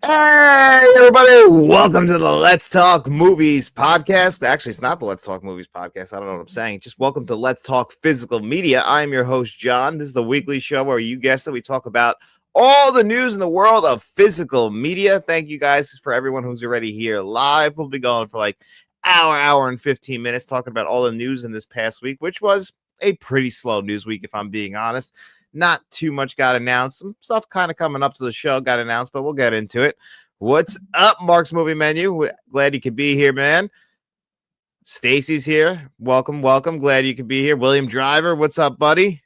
Hey, everybody, welcome to the Let's Talk Movies podcast. Actually, it's not the Let's Talk Movies podcast. I don't know what I'm saying. Just welcome to Let's Talk Physical Media. I'm your host, John. This is the weekly show where you guessed it, we talk about all the news in the world of physical media. Thank you guys for everyone who's already here live. We'll be going for like hour and 15 minutes talking about all the news in this past week, which was a pretty slow news week, if I'm being honest. Not too much got announced. Some stuff kind of coming up to the show got announced, but we'll get into it. What's up, Mark's Movie Menu? Glad you could be here, man. Stacy's here. Welcome. Glad you could be here. William Driver, what's up, buddy?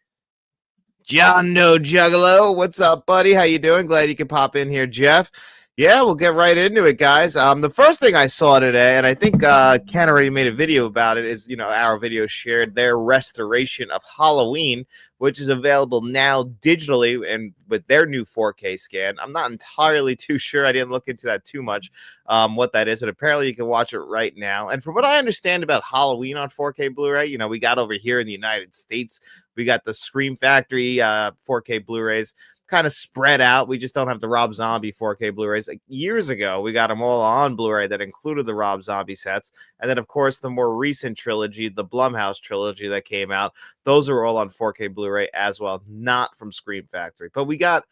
John No Juggalo, what's up, buddy? How you doing? Glad you could pop in here, Jeff. Yeah, we'll get right into it, guys. The first thing I saw today, and I think Ken already made a video about it, is, our video shared their restoration of Halloween, which is available now digitally and with their new 4K scan. I'm not entirely too sure. I didn't look into that too much, what that is, but apparently you can watch it right now. And from what I understand about Halloween on 4K Blu-ray, we got over here in the United States, we got the Scream Factory 4K Blu-rays kind of spread out. We just don't have the Rob Zombie 4K Blu-rays. Like years ago, we got them all on Blu-ray that included the Rob Zombie sets. And then, of course, the more recent trilogy, the Blumhouse trilogy that came out, those are all on 4K Blu-ray as well, not from Scream Factory. But we got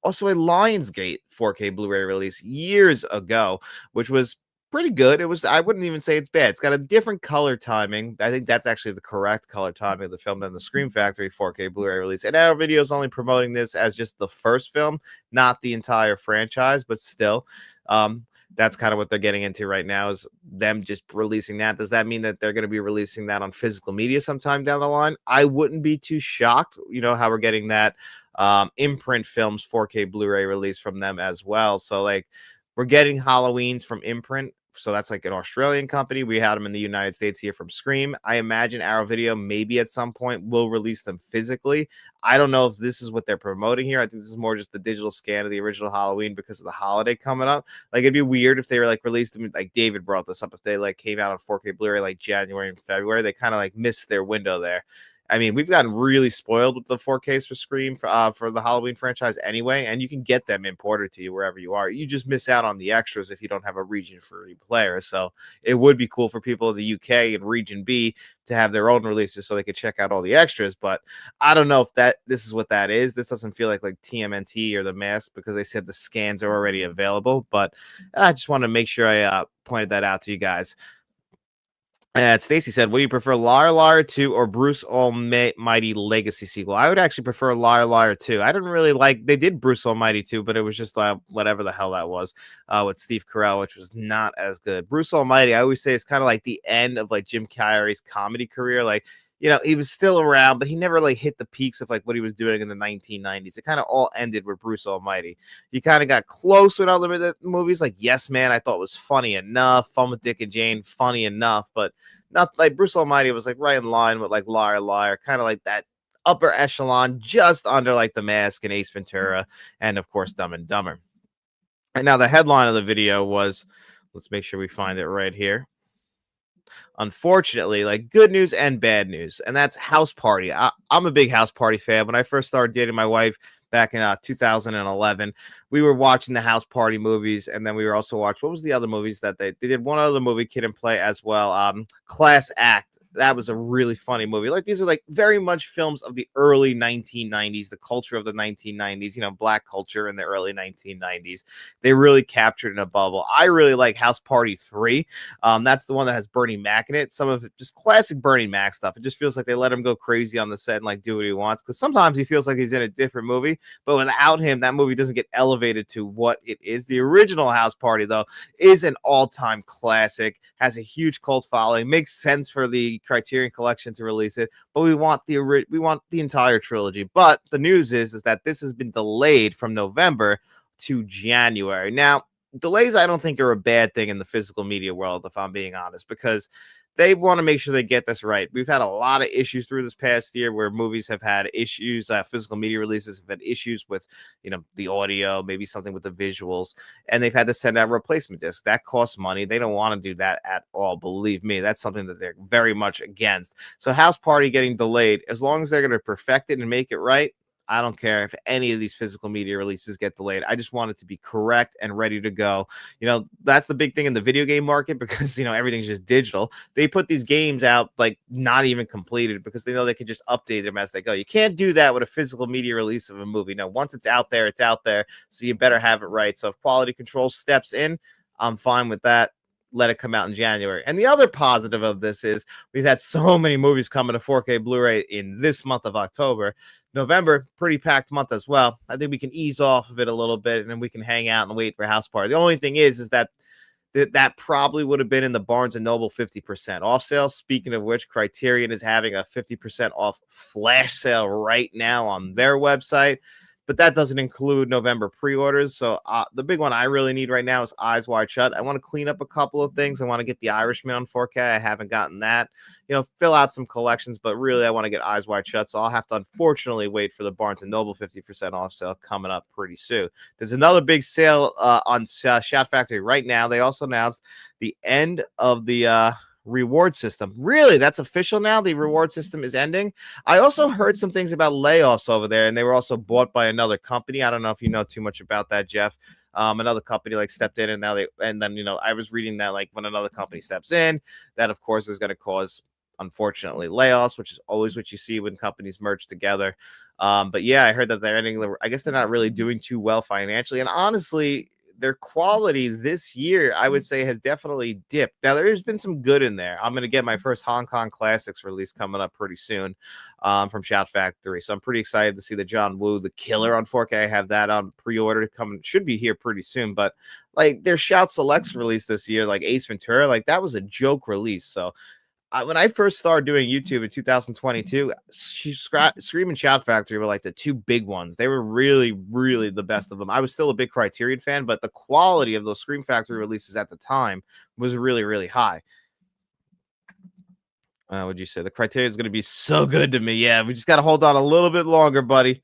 also a Lionsgate 4K Blu-ray release years ago, which was pretty good. I wouldn't even say it's bad. It's got a different color timing. I think that's actually the correct color timing of the film than the Scream Factory 4K Blu-ray release. And our video is only promoting this as just the first film, not the entire franchise, but still, that's kind of what they're getting into right now, is them just releasing that. Does that mean that they're going to be releasing that on physical media sometime down the line? I wouldn't be too shocked. How we're getting that Imprint Films 4K Blu-ray release from them as well. So like, we're getting Halloweens from Imprint. So that's like an Australian company. We had them in the United States here from Scream. I imagine Arrow Video maybe at some point will release them physically. I don't know if this is what they're promoting here. I think this is more just the digital scan of the original Halloween because of the holiday coming up. Like, it'd be weird if they were like released them, like David brought this up, if they like came out on 4K Blu-ray like January and February. They kind of like missed their window there. I mean, we've gotten really spoiled with the 4Ks for Scream for the Halloween franchise anyway, and you can get them imported to you wherever you are. You just miss out on the extras if you don't have a region free player. So it would be cool for people in the UK and Region B to have their own releases so they could check out all the extras. But I don't know if this is what that is. This doesn't feel like TMNT or The Mask, because they said the scans are already available. But I just want to make sure I pointed that out to you guys. Stacy said, "What do you prefer, Liar Liar 2 or Bruce Almighty Legacy sequel?" I would actually prefer Liar Liar 2. I didn't really like. They did Bruce Almighty 2, but it was just whatever the hell that was with Steve Carell, which was not as good. Bruce Almighty, I always say, is kind of like the end of like Jim Carrey's comedy career. Like, he was still around, but he never like hit the peaks of like what he was doing in the 1990s. It kind of all ended with Bruce Almighty. He kind of got close with other movies like Yes Man. I thought was funny enough. Fun with Dick and Jane, funny enough, but not like Bruce Almighty was like right in line with like Liar Liar, kind of like that upper echelon, just under like The Mask and Ace Ventura, and of course Dumb and Dumber. And now the headline of the video was, let's make sure we find it right here. Unfortunately, like good news and bad news, and that's House Party. I'm a big House Party fan. When I first started dating my wife back in 2011, we were watching the House Party movies, and then we were also watching, what was the other movies that they did? One other movie, Kid and Play as well. Class Act. That was a really funny movie. Like, these are like very much films of the early 1990s, the culture of the 1990s, black culture in the early 1990s. They really captured in a bubble. I really like House Party 3. That's the one that has Bernie Mac in it. Some of it just classic Bernie Mac stuff. It just feels like they let him go crazy on the set and like do what he wants, because sometimes he feels like he's in a different movie, but without him, that movie doesn't get elevated to what it is. The original House Party, though, is an all-time classic, has a huge cult following, makes sense for the Criterion Collection to release it, but we want the entire trilogy. But the news is that this has been delayed from November to January. Now, delays I don't think are a bad thing in the physical media world, if I'm being honest, because they want to make sure they get this right. We've had a lot of issues through this past year where movies have had issues, physical media releases have had issues with, the audio, maybe something with the visuals, and they've had to send out replacement discs. That costs money. They don't want to do that at all. Believe me, that's something that they're very much against. So House Party getting delayed, as long as they're going to perfect it and make it right, I don't care if any of these physical media releases get delayed. I just want it to be correct and ready to go. That's the big thing in the video game market because, everything's just digital. They put these games out like not even completed because they know they can just update them as they go. You can't do that with a physical media release of a movie. Now, once it's out there, it's out there. So you better have it right. So if quality control steps in, I'm fine with that. Let it come out in January. And the other positive of this is we've had so many movies coming to 4K Blu-ray in this month of October. November, pretty packed month as well. I think we can ease off of it a little bit and then we can hang out and wait for House Party. The only thing is that probably would have been in the Barnes & Noble 50% off sale. Speaking of which, Criterion is having a 50% off flash sale right now on their website. But that doesn't include November pre-orders. So the big one I really need right now is Eyes Wide Shut. I want to clean up a couple of things. I want to get The Irishman on 4K. I haven't gotten that. Fill out some collections, but really I want to get Eyes Wide Shut. So I'll have to unfortunately wait for the Barnes & Noble 50% off sale coming up pretty soon. There's another big sale on Shout Factory right now. They also announced the end of the reward system. Really, that's official now. The reward system is ending. I also heard some things about layoffs over there, and they were also bought by another company. I don't know if you know too much about that, Jeff. Another company stepped in, and then I was reading that when another company steps in, that of course is going to cause, unfortunately, layoffs, which is always what you see when companies merge together. But yeah, I heard that they're ending. I guess they're not really doing too well financially, and honestly, their quality this year, I would say, has definitely dipped. Now, there's been some good in there. I'm going to get my first Hong Kong Classics release coming up pretty soon from Shout Factory. So I'm pretty excited to see the John Woo, The Killer on 4K. I have that on pre-order coming. Should be here pretty soon. But their Shout Selects release this year, like Ace Ventura, that was a joke release. So when I first started doing YouTube in 2022, Scream and Shout Factory were the two big ones. They were really, really the best of them. I was still a big Criterion fan, but the quality of those Scream Factory releases at the time was really, really high. Would you say the Criterion is going to be so good to me? Yeah, we just got to hold on a little bit longer, buddy.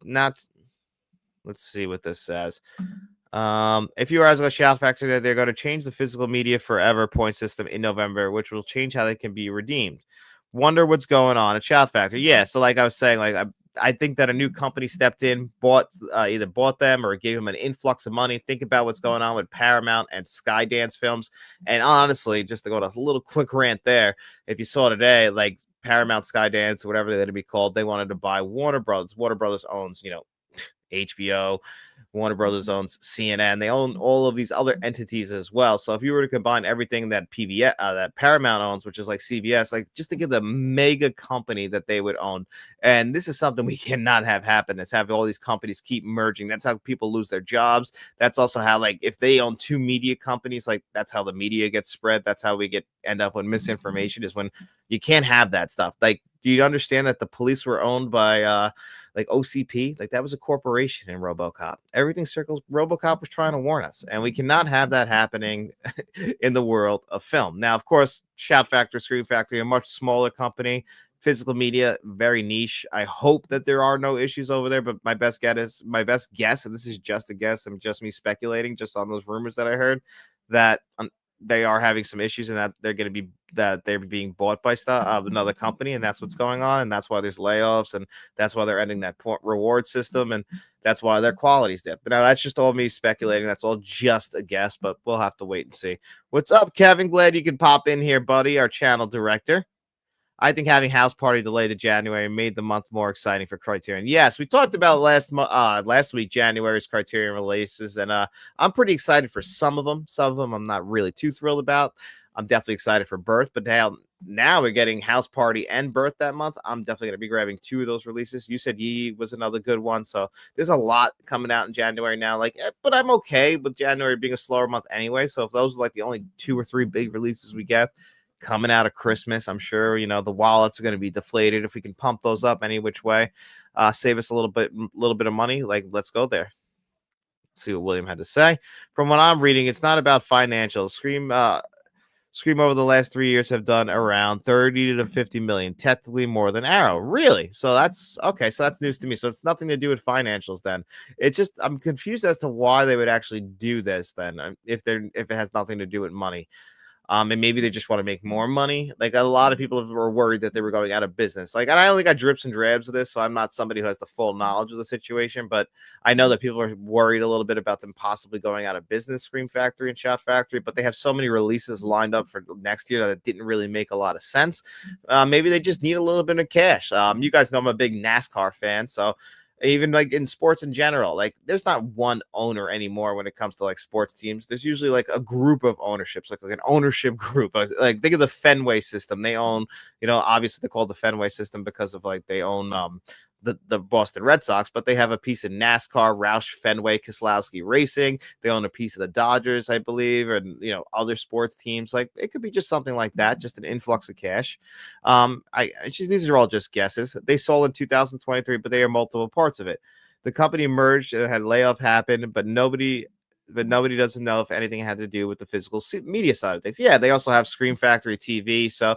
Let's see what this says. If you are as a Shout Factory, that they're going to change the physical media forever point system in November, which will change how they can be redeemed. Wonder what's going on at Shout Factory. Yeah, so like I was saying, I think that a new company stepped in, either bought them or gave them an influx of money. Think about what's going on with Paramount and Skydance Films. And honestly, just to go to a little quick rant there, if you saw today, Paramount, Skydance, whatever they're going to be called, they wanted to buy Warner Brothers. Warner Brothers owns, HBO. Warner Brothers owns CNN. They own all of these other entities as well. So if you were to combine everything that that Paramount owns, which is like CBS, just to give the mega company that they would own. And this is something we cannot have happen, is have all these companies keep merging. That's how people lose their jobs. That's also how, if they own two media companies, that's how the media gets spread. That's how we end up with misinformation, is when you can't have that stuff. Do you understand that the police were owned by OCP? That was a corporation in RoboCop. Everything circles. RoboCop was trying to warn us, and we cannot have that happening in the world of film. Now, of course, Shout Factory, Scream Factory, a much smaller company. Physical media, very niche. I hope that there are no issues over there, but my best guess, and this is just a guess, I'm just me speculating, just on those rumors that I heard, that they are having some issues, and that they're being bought by another company, and that's what's going on, and that's why there's layoffs, and that's why they're ending that reward system, and that's why their quality's dipped. But now that's just all me speculating. That's all just a guess, but we'll have to wait and see. What's up, Kevin? Glad you could pop in here, buddy, our channel director. I think having House Party delayed to January made the month more exciting for Criterion. Yes, we talked about last week, January's Criterion releases, and I'm pretty excited for some of them. Some of them I'm not really too thrilled about. I'm definitely excited for Birth, but now we're getting House Party and Birth that month. I'm definitely going to be grabbing two of those releases. You said Yee was another good one, so there's a lot coming out in January now. But I'm okay with January being a slower month anyway. So if those are the only 2 or 3 big releases we get coming out of Christmas, I'm sure the wallets are going to be deflated. If we can pump those up any which way, save us a little bit of money, let's go there. Let's see what William had to say. From what I'm reading, it's not about financials. Scream over the last 3 years have done around 30 to 50 million, technically more than Arrow. Really? So that's okay. So that's news to me. So it's nothing to do with financials then. It's just, I'm confused as to why they would actually do this then, if it has nothing to do with money. And maybe they just want to make more money. Like a lot of people were worried that they were going out of business. Like, and I only got drips and drabs of this, so I'm not somebody who has the full knowledge of the situation, but I know that people are worried a little bit about them possibly going out of business, Scream Factory and Shout Factory, but they have so many releases lined up for next year that it didn't really make a lot of sense. Maybe they just need a little bit of cash. You guys know I'm a big NASCAR fan, so even like in sports in general, like there's not one owner anymore when it comes to like sports teams. There's usually like a group of ownerships, like an ownership group. Like think of the Fenway system. They own, obviously they call it the Fenway system because of like they own the Boston Red Sox, but they have a piece of NASCAR, Roush, Fenway, Keselowski Racing. They own a piece of the Dodgers, I believe, and other sports teams. Like it could be just something like that, just an influx of cash. These are all just guesses. They sold in 2023, but they are multiple parts of it. The company merged and had layoff happen, but nobody doesn't know if anything had to do with the physical media side of things. Yeah, they also have Scream Factory TV, so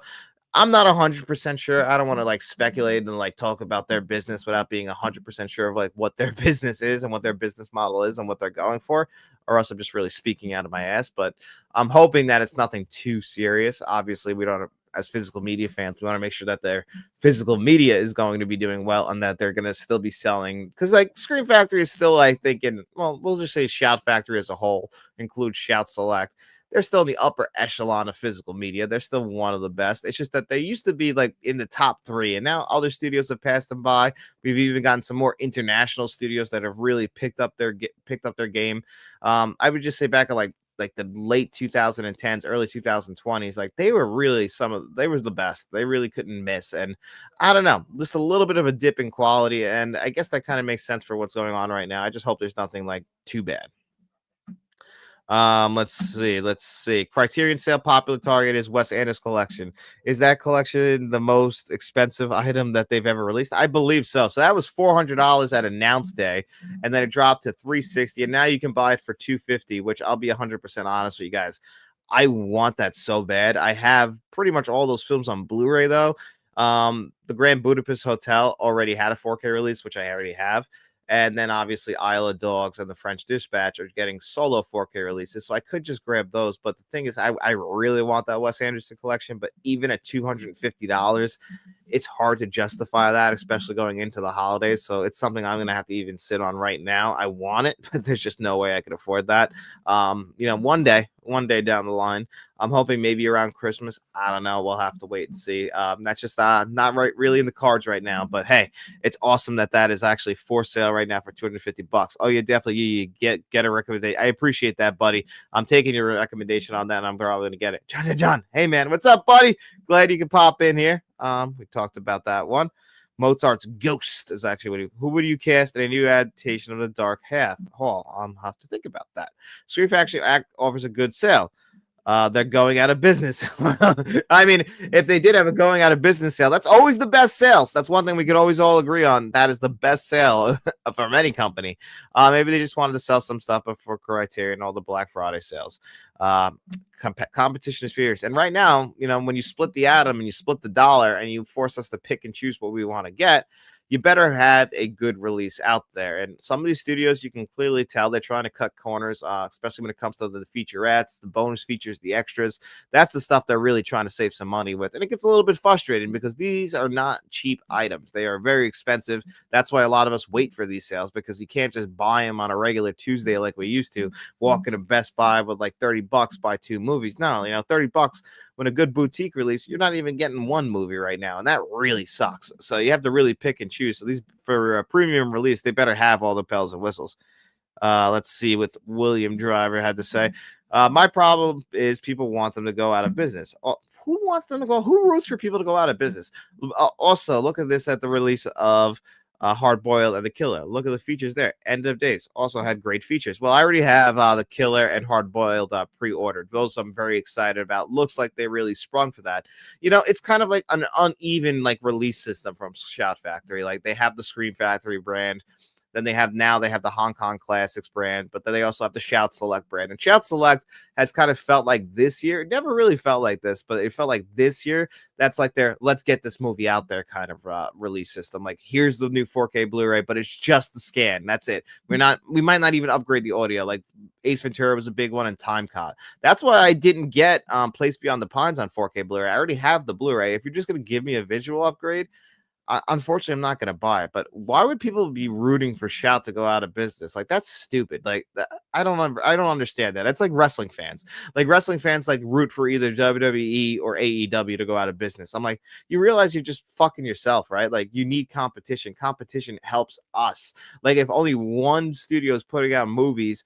I'm not 100% sure. I don't want to like speculate and like talk about their business without being 100% sure of like what their business is and what their business model is and what they're going for, or else I'm just really speaking out of my ass. But I'm hoping that it's nothing too serious. Obviously, we don't, as physical media fans, we want to make sure that their physical media is going to be doing well and that they're going to still be selling. Because like Scream Factory is still, I think, we'll just say Shout Factory as a whole, includes Shout Select. They're still in the upper echelon of physical media. They're still one of the best. It's just that they used to be like in the top 3, and now other studios have passed them by. We've even gotten some more international studios that have really picked up their game. I would just say back at like the late 2010s, early 2020s, like they were really they was the best. They really couldn't miss. And I don't know, just a little bit of a dip in quality. And I guess that kind of makes sense for what's going on right now. I just hope there's nothing like too bad. Let's see. Criterion sale popular target is Wes Anderson collection. Is that collection the most expensive item that they've ever released? I believe so. So that was $400 at announce day, and then it dropped to $360, and now you can buy it for $250, which I'll be 100% honest with you guys. I want that so bad. I have pretty much all those films on Blu-ray though. The Grand Budapest Hotel already had a 4K release, which I already have. And then obviously Isle of Dogs and the French Dispatch are getting solo 4K releases. So I could just grab those. But the thing is, I really want that Wes Anderson collection. But even at $250, it's hard to justify that, especially going into the holidays. So it's something I'm going to have to even sit on right now. I want it, but there's just no way I could afford that. One day down the line, I'm hoping maybe around Christmas. I don't know. We'll have to wait and see. That's just not really in the cards right now. But hey, it's awesome that is actually for sale right now for $250. Oh, yeah, definitely. You get a recommendation. I appreciate that, buddy. I'm taking your recommendation on that, and I'm probably gonna get it. John, hey man, what's up, buddy? Glad you can pop in here. We talked about that one. Mozart's Ghost is actually who would you cast in a new adaptation of The Dark Half? Hall. I'll have to think about that. Scream Factory offers a good sale. They're going out of business. I mean, if they did have a going out of business sale, that's always the best sales. That's one thing we could always all agree on. That is the best sale from any company. Maybe they just wanted to sell some stuff before Criterion, all the Black Friday sales. Competition is fierce. And right now, when you split the atom and you split the dollar and you force us to pick and choose what we want to get, you better have a good release out there. And some of these studios, you can clearly tell they're trying to cut corners, especially when it comes to the featurettes, the bonus features, the extras. That's the stuff they're really trying to save some money with. And it gets a little bit frustrating because these are not cheap items. They are very expensive. That's why a lot of us wait for these sales, because you can't just buy them on a regular Tuesday like we used to, walk into Best Buy with like $30, buy 2 movies. No, $30 when a good boutique release, you're not even getting 1 movie right now, and that really sucks. So you have to really pick and choose. So these, for a premium release, they better have all the bells and whistles. Let's see what William Driver had to say. My problem is people want them to go out of business. Who wants them to go? Who roots for people to go out of business? Also, look at this at the release of Hard Boiled and The Killer. Look at the features there. End of Days also had great features. Well, I already have The Killer and Hard Boiled pre-ordered. Those I'm very excited about. Looks like they really sprung for that. It's kind of like an uneven like release system from Shout Factory. Like they have the Scream Factory brand Then they have the Hong Kong Classics brand, but then they also have the Shout Select brand. And Shout Select has kind of felt like this year, it never really felt like this, but it felt like this year that's like their let's get this movie out there kind of release system. Like, here's the new 4K Blu-ray, but it's just the scan. That's it. We might not even upgrade the audio. Like Ace Ventura was a big one, and Time Cop. That's why I didn't get Place Beyond the Pines on 4K Blu-ray. I already have the Blu-ray. If you're just going to give me a visual upgrade, unfortunately, I'm not going to buy it. But why would people be rooting for Shout to go out of business? Like, that's stupid. Like, I don't understand that. It's like wrestling fans. Like, wrestling fans like root for either WWE or AEW to go out of business. I'm like, you realize you're just fucking yourself, right? Like, you need competition. Competition helps us. Like, if only one studio is putting out movies,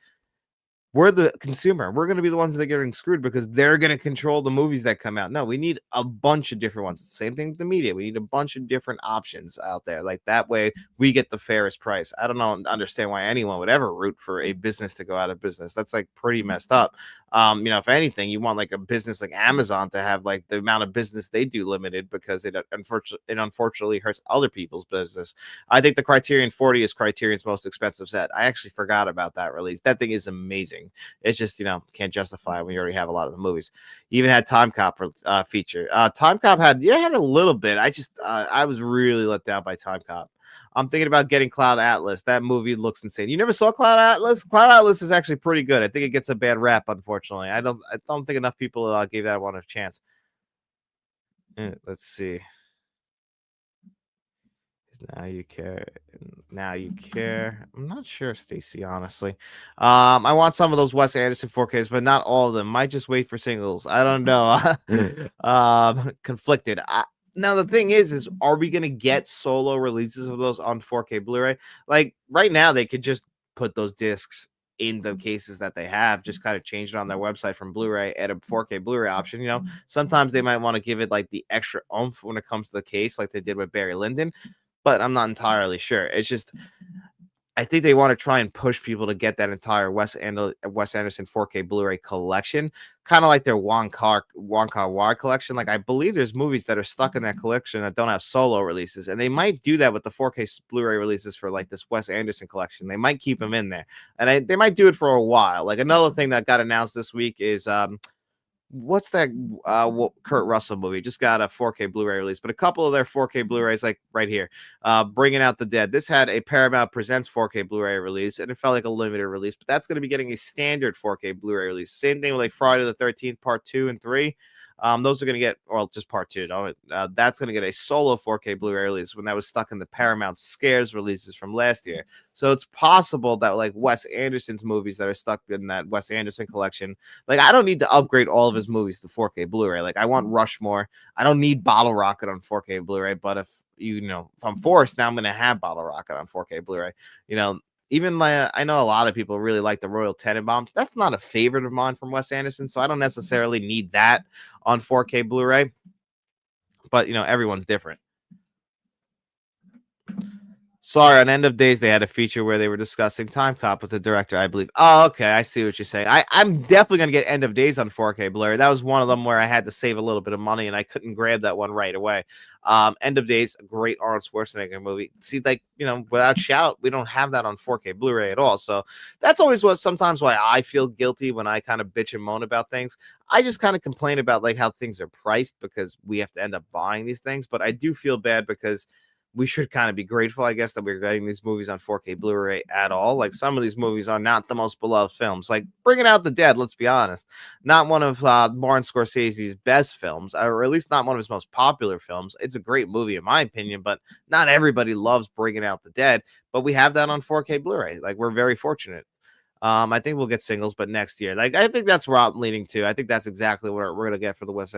we're the consumer. We're going to be the ones that are getting screwed because they're going to control the movies that come out. No, we need a bunch of different ones. Same thing with the media. We need a bunch of different options out there. Like, that way we get the fairest price. I don't understand why anyone would ever root for a business to go out of business. That's like pretty messed up. If anything, you want like a business like Amazon to have like the amount of business they do limited because it unfortunately hurts other people's business. I think the Criterion 40 is Criterion's most expensive set. I actually forgot about that release. That thing is amazing. It's just, can't justify it when you already have a lot of the movies. Even had Time Cop feature. Time Cop had a little bit. I was really let down by Time Cop. I'm thinking about getting Cloud Atlas. That movie looks insane. You never saw Cloud Atlas? Cloud Atlas is actually pretty good. I think it gets a bad rap, unfortunately. I don't think enough people gave that one a chance. Let's see. Now you care. I'm not sure, Stacy, honestly. I want some of those Wes Anderson 4Ks, but not all of them. Might just wait for singles. I don't know. Conflicted. Now the thing is are we gonna get solo releases of those on 4K Blu-ray? Like right now, they could just put those discs in the cases that they have, just kind of change it on their website from Blu-ray, add a 4K Blu-ray option. Sometimes they might want to give it like the extra oomph when it comes to the case, like they did with Barry Lyndon, but I'm not entirely sure. It's just I think they want to try and push people to get that entire Wes Anderson 4K Blu-ray collection, kind of like their Wong Kar-wai collection. Like, I believe there's movies that are stuck in that collection that don't have solo releases, and they might do that with the 4K Blu-ray releases for like this Wes Anderson collection. They might keep them in there, and they might do it for a while. Like, another thing that got announced this week is what's that Kurt Russell movie just got a 4K Blu-ray release, but a couple of their 4K Blu-rays, like right here, Bringing Out the Dead. This had a Paramount Presents 4K Blu-ray release, and it felt like a limited release, but that's going to be getting a standard 4K Blu-ray release. Same thing with like Friday the 13th Part 2 and 3. Those are going to get, well, just Part 2. That's going to get a solo 4K Blu-ray release when that was stuck in the Paramount Scares releases from last year. So it's possible that like Wes Anderson's movies that are stuck in that Wes Anderson collection, like I don't need to upgrade all of his movies to 4K Blu-ray. Like I want Rushmore. I don't need Bottle Rocket on 4K Blu-ray, but if I'm forced, now I'm going to have Bottle Rocket on 4K Blu-ray. Even I know a lot of people really like the Royal Tenenbaums. That's not a favorite of mine from Wes Anderson, so I don't necessarily need that on 4K Blu-ray. But everyone's different. Sorry, on End of Days, they had a feature where they were discussing Time Cop with the director, I believe. Oh, okay. I see what you're saying. I'm definitely going to get End of Days on 4K Blu-ray. That was one of them where I had to save a little bit of money, and I couldn't grab that one right away. End of Days, a great Arnold Schwarzenegger movie. See, without Shout, we don't have that on 4K Blu-ray at all. So that's always sometimes why I feel guilty when I kind of bitch and moan about things. I just kind of complain about like how things are priced because we have to end up buying these things. But I do feel bad because we should kind of be grateful, I guess, that we're getting these movies on 4K Blu-ray at all. Like some of these movies are not the most beloved films. Like Bringing Out the Dead, let's be honest, not one of Martin Scorsese's best films, or at least not one of his most popular films. It's a great movie in my opinion, but not everybody loves Bringing Out the Dead. But we have that on 4K Blu-ray. Like we're very fortunate. I think we'll get singles, but next year. Like I think that's where I'm leaning to. I think that's exactly what we're gonna get for the Wes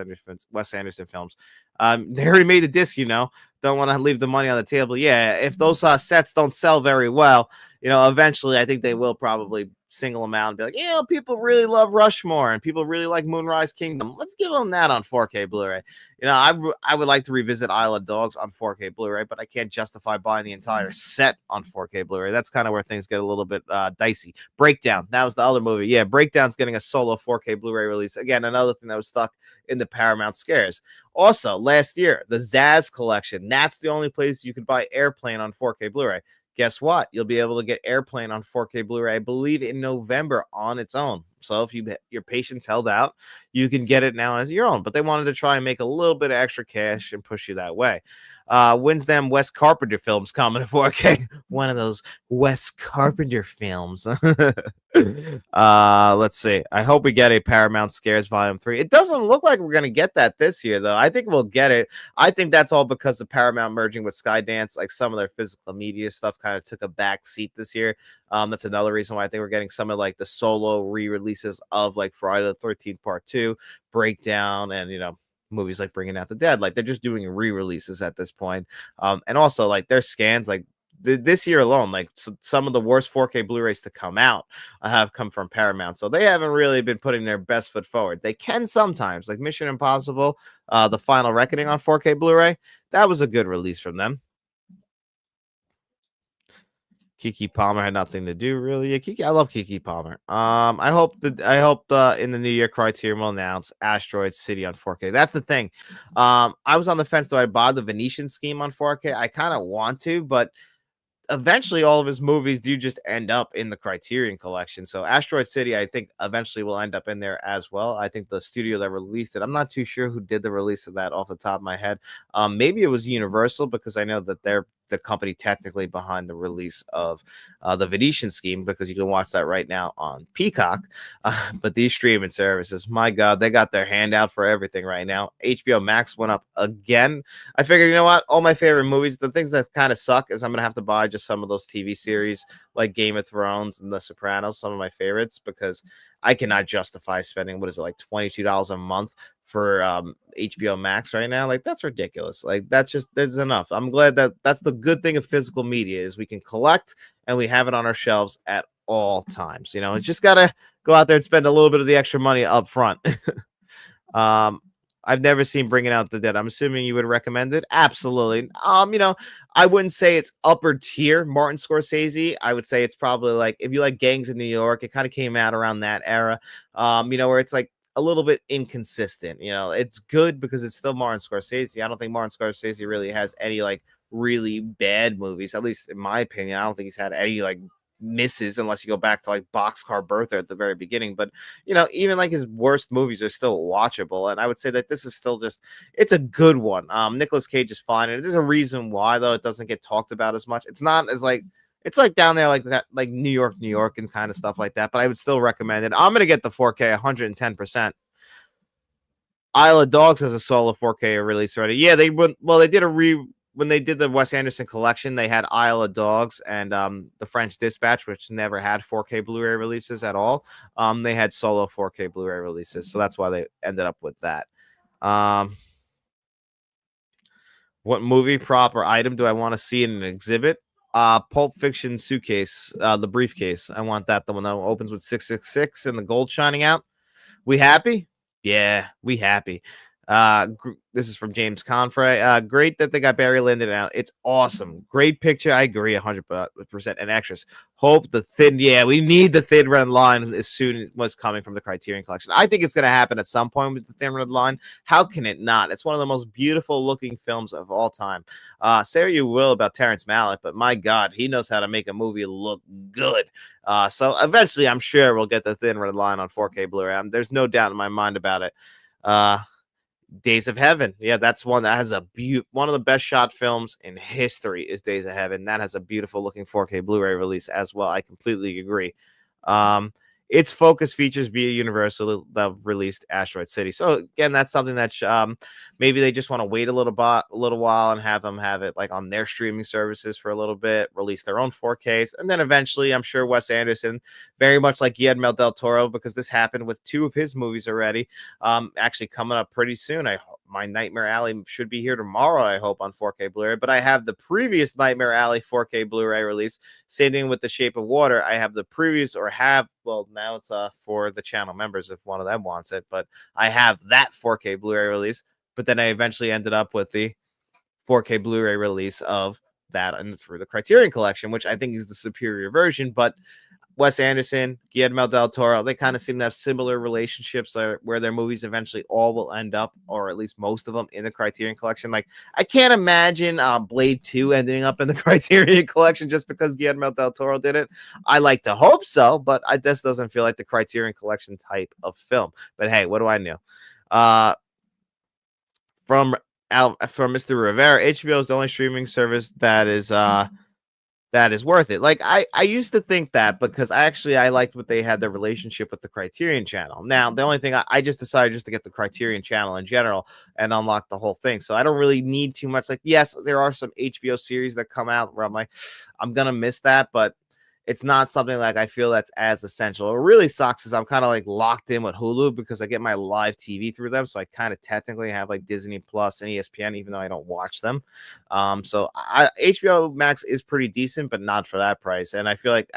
Anderson films. They already made the disc, Don't want to leave the money on the table. Yeah, if those sets don't sell very well, eventually I think they will probably single them out and be like, people really love Rushmore and people really like Moonrise Kingdom. Let's give them that on 4K Blu-ray. I would like to revisit Isle of Dogs on 4K Blu-ray, but I can't justify buying the entire set on 4K Blu-ray. That's kind of where things get a little bit dicey. Breakdown, that was the other movie. Yeah, Breakdown's getting a solo 4K Blu-ray release. Again, another thing that was stuck in the Paramount Scares. Also, last year, the Zaz collection. That's the only place you could buy Airplane on 4K Blu-ray. guess what? You'll be able to get Airplane on 4K Blu-ray, I believe, in November on its own. So if your patience held out, you can get it now as your own. But they wanted to try and make a little bit of extra cash and push you that way. When's them Wes Carpenter films coming to 4K? One of those Wes Carpenter films. Let's see. I hope we get a Paramount Scares Volume 3. It doesn't look like we're gonna get that this year, though. I think we'll get it. I think that's all because of Paramount merging with Skydance. Like some of their physical media stuff kind of took a back seat this year. That's another reason why I think we're getting some of like the solo re-releases of like Friday the 13th Part 2, Breakdown, and movies like Bringing Out the Dead. Like they're just doing re-releases at this point. And also like their scans, like this year alone, like some of the worst 4K Blu-rays to come out have come from Paramount. So they haven't really been putting their best foot forward. They can sometimes, like Mission Impossible, The Final Reckoning on 4K Blu-ray. That was a good release from them. Kiki Palmer had nothing to do, really. Yeah, Kiki, I love Kiki Palmer. I hope in the new year Criterion will announce Asteroid City on 4K. That's the thing. I was on the fence. Do I buy the Venetian scheme on 4K? I kind of want to, but eventually all of his movies do just end up in the Criterion collection. So Asteroid City, I think eventually will end up in there as well. I think the studio that released it, I'm not too sure who did the release of that off the top of my head. Maybe it was Universal, because I know that they're the company technically behind the release of the Venetian scheme, because you can watch that right now on Peacock. But these streaming services, my God, they got their hand out for everything right now. HBO Max went up again. I figured, you know what? All my favorite movies, the things that kind of suck is I'm going to have to buy just some of those TV series like Game of Thrones and The Sopranos, some of my favorites, because I cannot justify spending, what is it, like $22 a month for HBO Max right now. Like that's ridiculous. Like that's enough. I'm glad that that's the good thing of physical media is we can collect and we have it on our shelves at all times. It's just got to go out there and spend a little bit of the extra money up front. I've never seen Bringing Out the Dead. I'm assuming you would recommend it. Absolutely. I wouldn't say it's upper tier Martin Scorsese. I would say it's probably like, if you like Gangs in New York, it kind of came out around that era. Where it's like a little bit inconsistent. It's good because it's still Martin Scorsese. I don't think Martin Scorsese really has any like really bad movies, at least in my opinion. I don't think he's had any like misses, unless you go back to like Boxcar Bertha at the very beginning. But even like his worst movies are still watchable, and I would say that this is still it's a good one. Nicolas Cage is fine, and there's a reason why, though it doesn't get talked about as much. It's not as like, it's like down there like that, like New York and kind of stuff like that, but I would still recommend it. I'm gonna get the 4K 110%. Isle of Dogs has a solo 4K release already. Yeah, they did when they did the Wes Anderson collection, they had Isle of Dogs and the French Dispatch, which never had 4K Blu-ray releases at all. They had solo 4K Blu-ray releases, so that's why they ended up with that. What movie, prop, or item do I want to see in an exhibit? Pulp Fiction suitcase, the briefcase. I want that, the one that opens with 666 and the gold shining out. We happy? Yeah, we happy. This is from James Confrey. Great that they got Barry Lyndon out. It's awesome. Great picture. I agree 100%. And extras. Hope the thin. Yeah, we need the Thin Red Line as soon as what's coming from the Criterion collection. I think it's going to happen at some point with the Thin Red Line. How can it not? It's one of the most beautiful looking films of all time. Say what you will about Terrence Malick, but my God, he knows how to make a movie look good. So eventually, I'm sure we'll get the Thin Red Line on 4K Blu-ray. There's no doubt in my mind about it. Days of Heaven. Yeah, that's one that has one of the best shot films in history is Days of Heaven. That has a beautiful looking 4K Blu-ray release as well. I completely agree. Its focus features via Universal that released Asteroid City. So again, that's something that maybe they just want to wait a little while and have them have it like on their streaming services for a little bit, release their own 4Ks, and then eventually, I'm sure Wes Anderson, very much like Guillermo del Toro, because this happened with 2 of his movies already, actually coming up pretty soon. My Nightmare Alley should be here tomorrow, I hope, on 4K Blu-ray. But I have the previous Nightmare Alley 4K Blu-ray release. Same thing with The Shape of Water. I have the previous, now it's for the channel members if one of them wants it. But I have that 4K Blu-ray release. But then I eventually ended up with the 4K Blu-ray release of that and through the Criterion collection, which I think is the superior version. But Wes Anderson, Guillermo del Toro, they kind of seem to have similar relationships where their movies eventually all will end up, or at least most of them, in the Criterion Collection. Like, I can't imagine Blade 2 ending up in the Criterion Collection just because Guillermo del Toro did it. I like to hope so, but this doesn't feel like the Criterion Collection type of film. But hey, what do I know? From Mr. Rivera, HBO is the only streaming service that is worth it. Like, I used to think that because I liked what they had, their relationship with the Criterion channel. Now, the only thing I just decided just to get the Criterion channel in general and unlock the whole thing. So I don't really need too much. Like, yes, there are some HBO series that come out where I'm like, I'm going to miss that, but it's not something like I feel that's as essential. What really sucks is I'm kind of like locked in with Hulu because I get my live TV through them. So I kind of technically have like Disney Plus and ESPN, even though I don't watch them. So HBO Max is pretty decent, but not for that price. And I feel like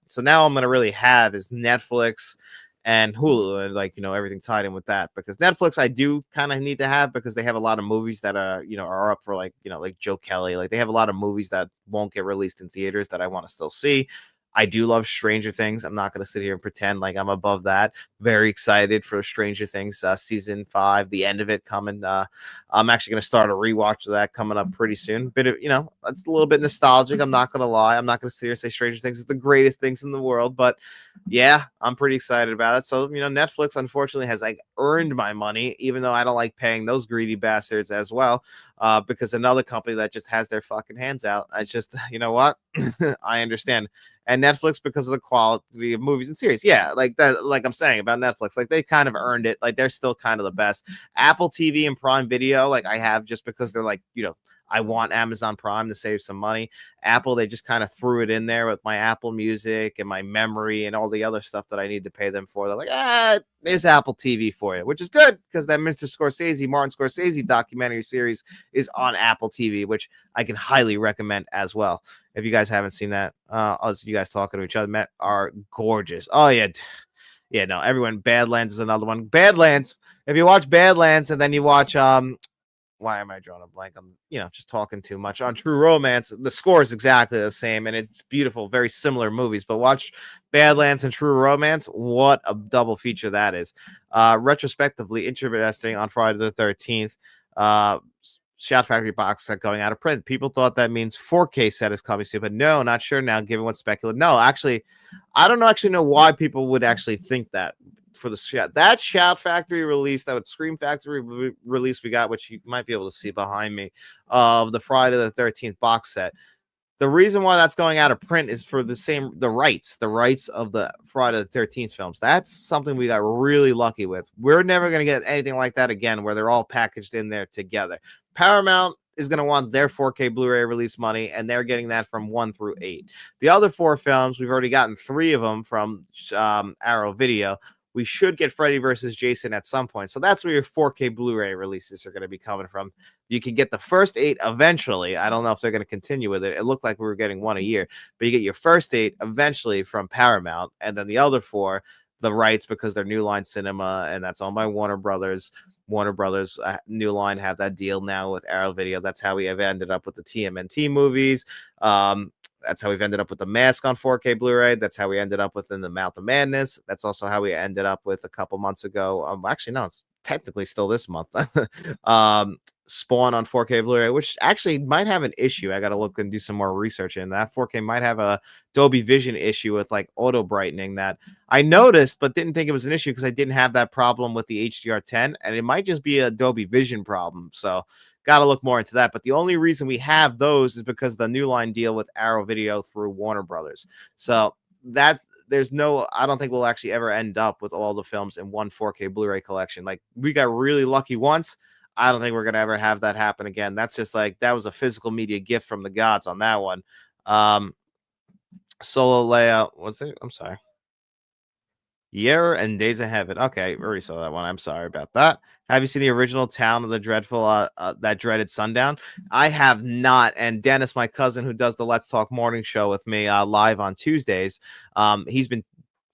so now I'm going to really have is Netflix and Hulu, and like, everything tied in with that, because Netflix I do kind of need to have because they have a lot of movies that are up for like Joe Kelly. Like, they have a lot of movies that won't get released in theaters that I want to still see. I do love Stranger Things. I'm not going to sit here and pretend like I'm above that. Very excited for Stranger Things season 5, the end of it coming. I'm actually going to start a rewatch of that coming up pretty soon. Bit of, it's a little bit nostalgic. I'm not going to lie. I'm not going to sit here and say Stranger Things is the greatest things in the world, but yeah, I'm pretty excited about it. So, Netflix unfortunately has like earned my money, even though I don't like paying those greedy bastards as well. Because another company that just has their fucking hands out. I just, you know what? I understand. And Netflix, because of the quality of movies and series. Yeah, like that, like I'm saying about Netflix, like they kind of earned it. Like, they're still kind of the best. Apple TV and Prime Video, like I have just because they're like, I want Amazon Prime to save some money. Apple, they just kind of threw it in there with my Apple Music and my memory and all the other stuff that I need to pay them for. They're like, there's Apple TV for you, which is good because that Martin Scorsese documentary series is on Apple TV, which I can highly recommend as well. If you guys haven't seen that, us, you guys talking to each other, are gorgeous. Oh yeah. Yeah, no, everyone. Badlands is another one. Badlands. If you watch Badlands and then you watch why am I drawing a blank? I'm, just talking too much. On True Romance, the score is exactly the same, and it's beautiful, very similar movies. But watch Badlands and True Romance. What a double feature that is. Retrospectively interesting on Friday the 13th. Shout Factory box set going out of print. People thought that means 4K set is coming soon, but no, not sure now, given what's speculated. No, actually, I don't actually know why people would actually think that. For the Shout Factory release, that Scream Factory release we got, which you might be able to see behind me, of the Friday the 13th box set. The reason why that's going out of print is for the rights of the Friday the 13th films. That's something we got really lucky with. We're never going to get anything like that again, where they're all packaged in there together. Paramount is going to want their 4K Blu-ray release money, and they're getting that from 1 through 8. The other 4 films, we've already gotten 3 of them from Arrow Video. We should get Freddy versus Jason at some point. So that's where your 4K Blu-ray releases are going to be coming from. You can get the first 8 eventually. I don't know if they're going to continue with it. It looked like we were getting 1 a year. But you get your first 8 eventually from Paramount. And then the other 4, the rights, because they're New Line Cinema, and that's owned by Warner Brothers. Warner Brothers, New Line, have that deal now with Arrow Video. That's how we have ended up with the TMNT movies. That's how we've ended up with The Mask on 4K Blu-ray. That's how we ended up with In the Mouth of Madness. That's also how we ended up with a couple months ago. Actually, no, it's technically still this month. Spawn on 4K Blu-ray, which actually might have an issue. I got to look and do some more research in that. 4K might have a Dolby Vision issue with like auto brightening that I noticed, but didn't think it was an issue because I didn't have that problem with the HDR10, and it might just be a Dolby Vision problem. So got to look more into that. But the only reason we have those is because the New Line deal with Arrow Video through Warner Brothers. So that I don't think we'll actually ever end up with all the films in one 4K Blu-ray collection. Like, we got really lucky once. I don't think we're going to ever have that happen again. That's just like, that was a physical media gift from the gods on that one. Solo layout. What's it? I'm sorry. Year and Days of Heaven. Okay, already saw that one. I'm sorry about that. Have you seen the original Town of the Dreadful, that dreaded sundown? I have not. And Dennis, my cousin, who does the Let's Talk morning show with me live on Tuesdays, he's been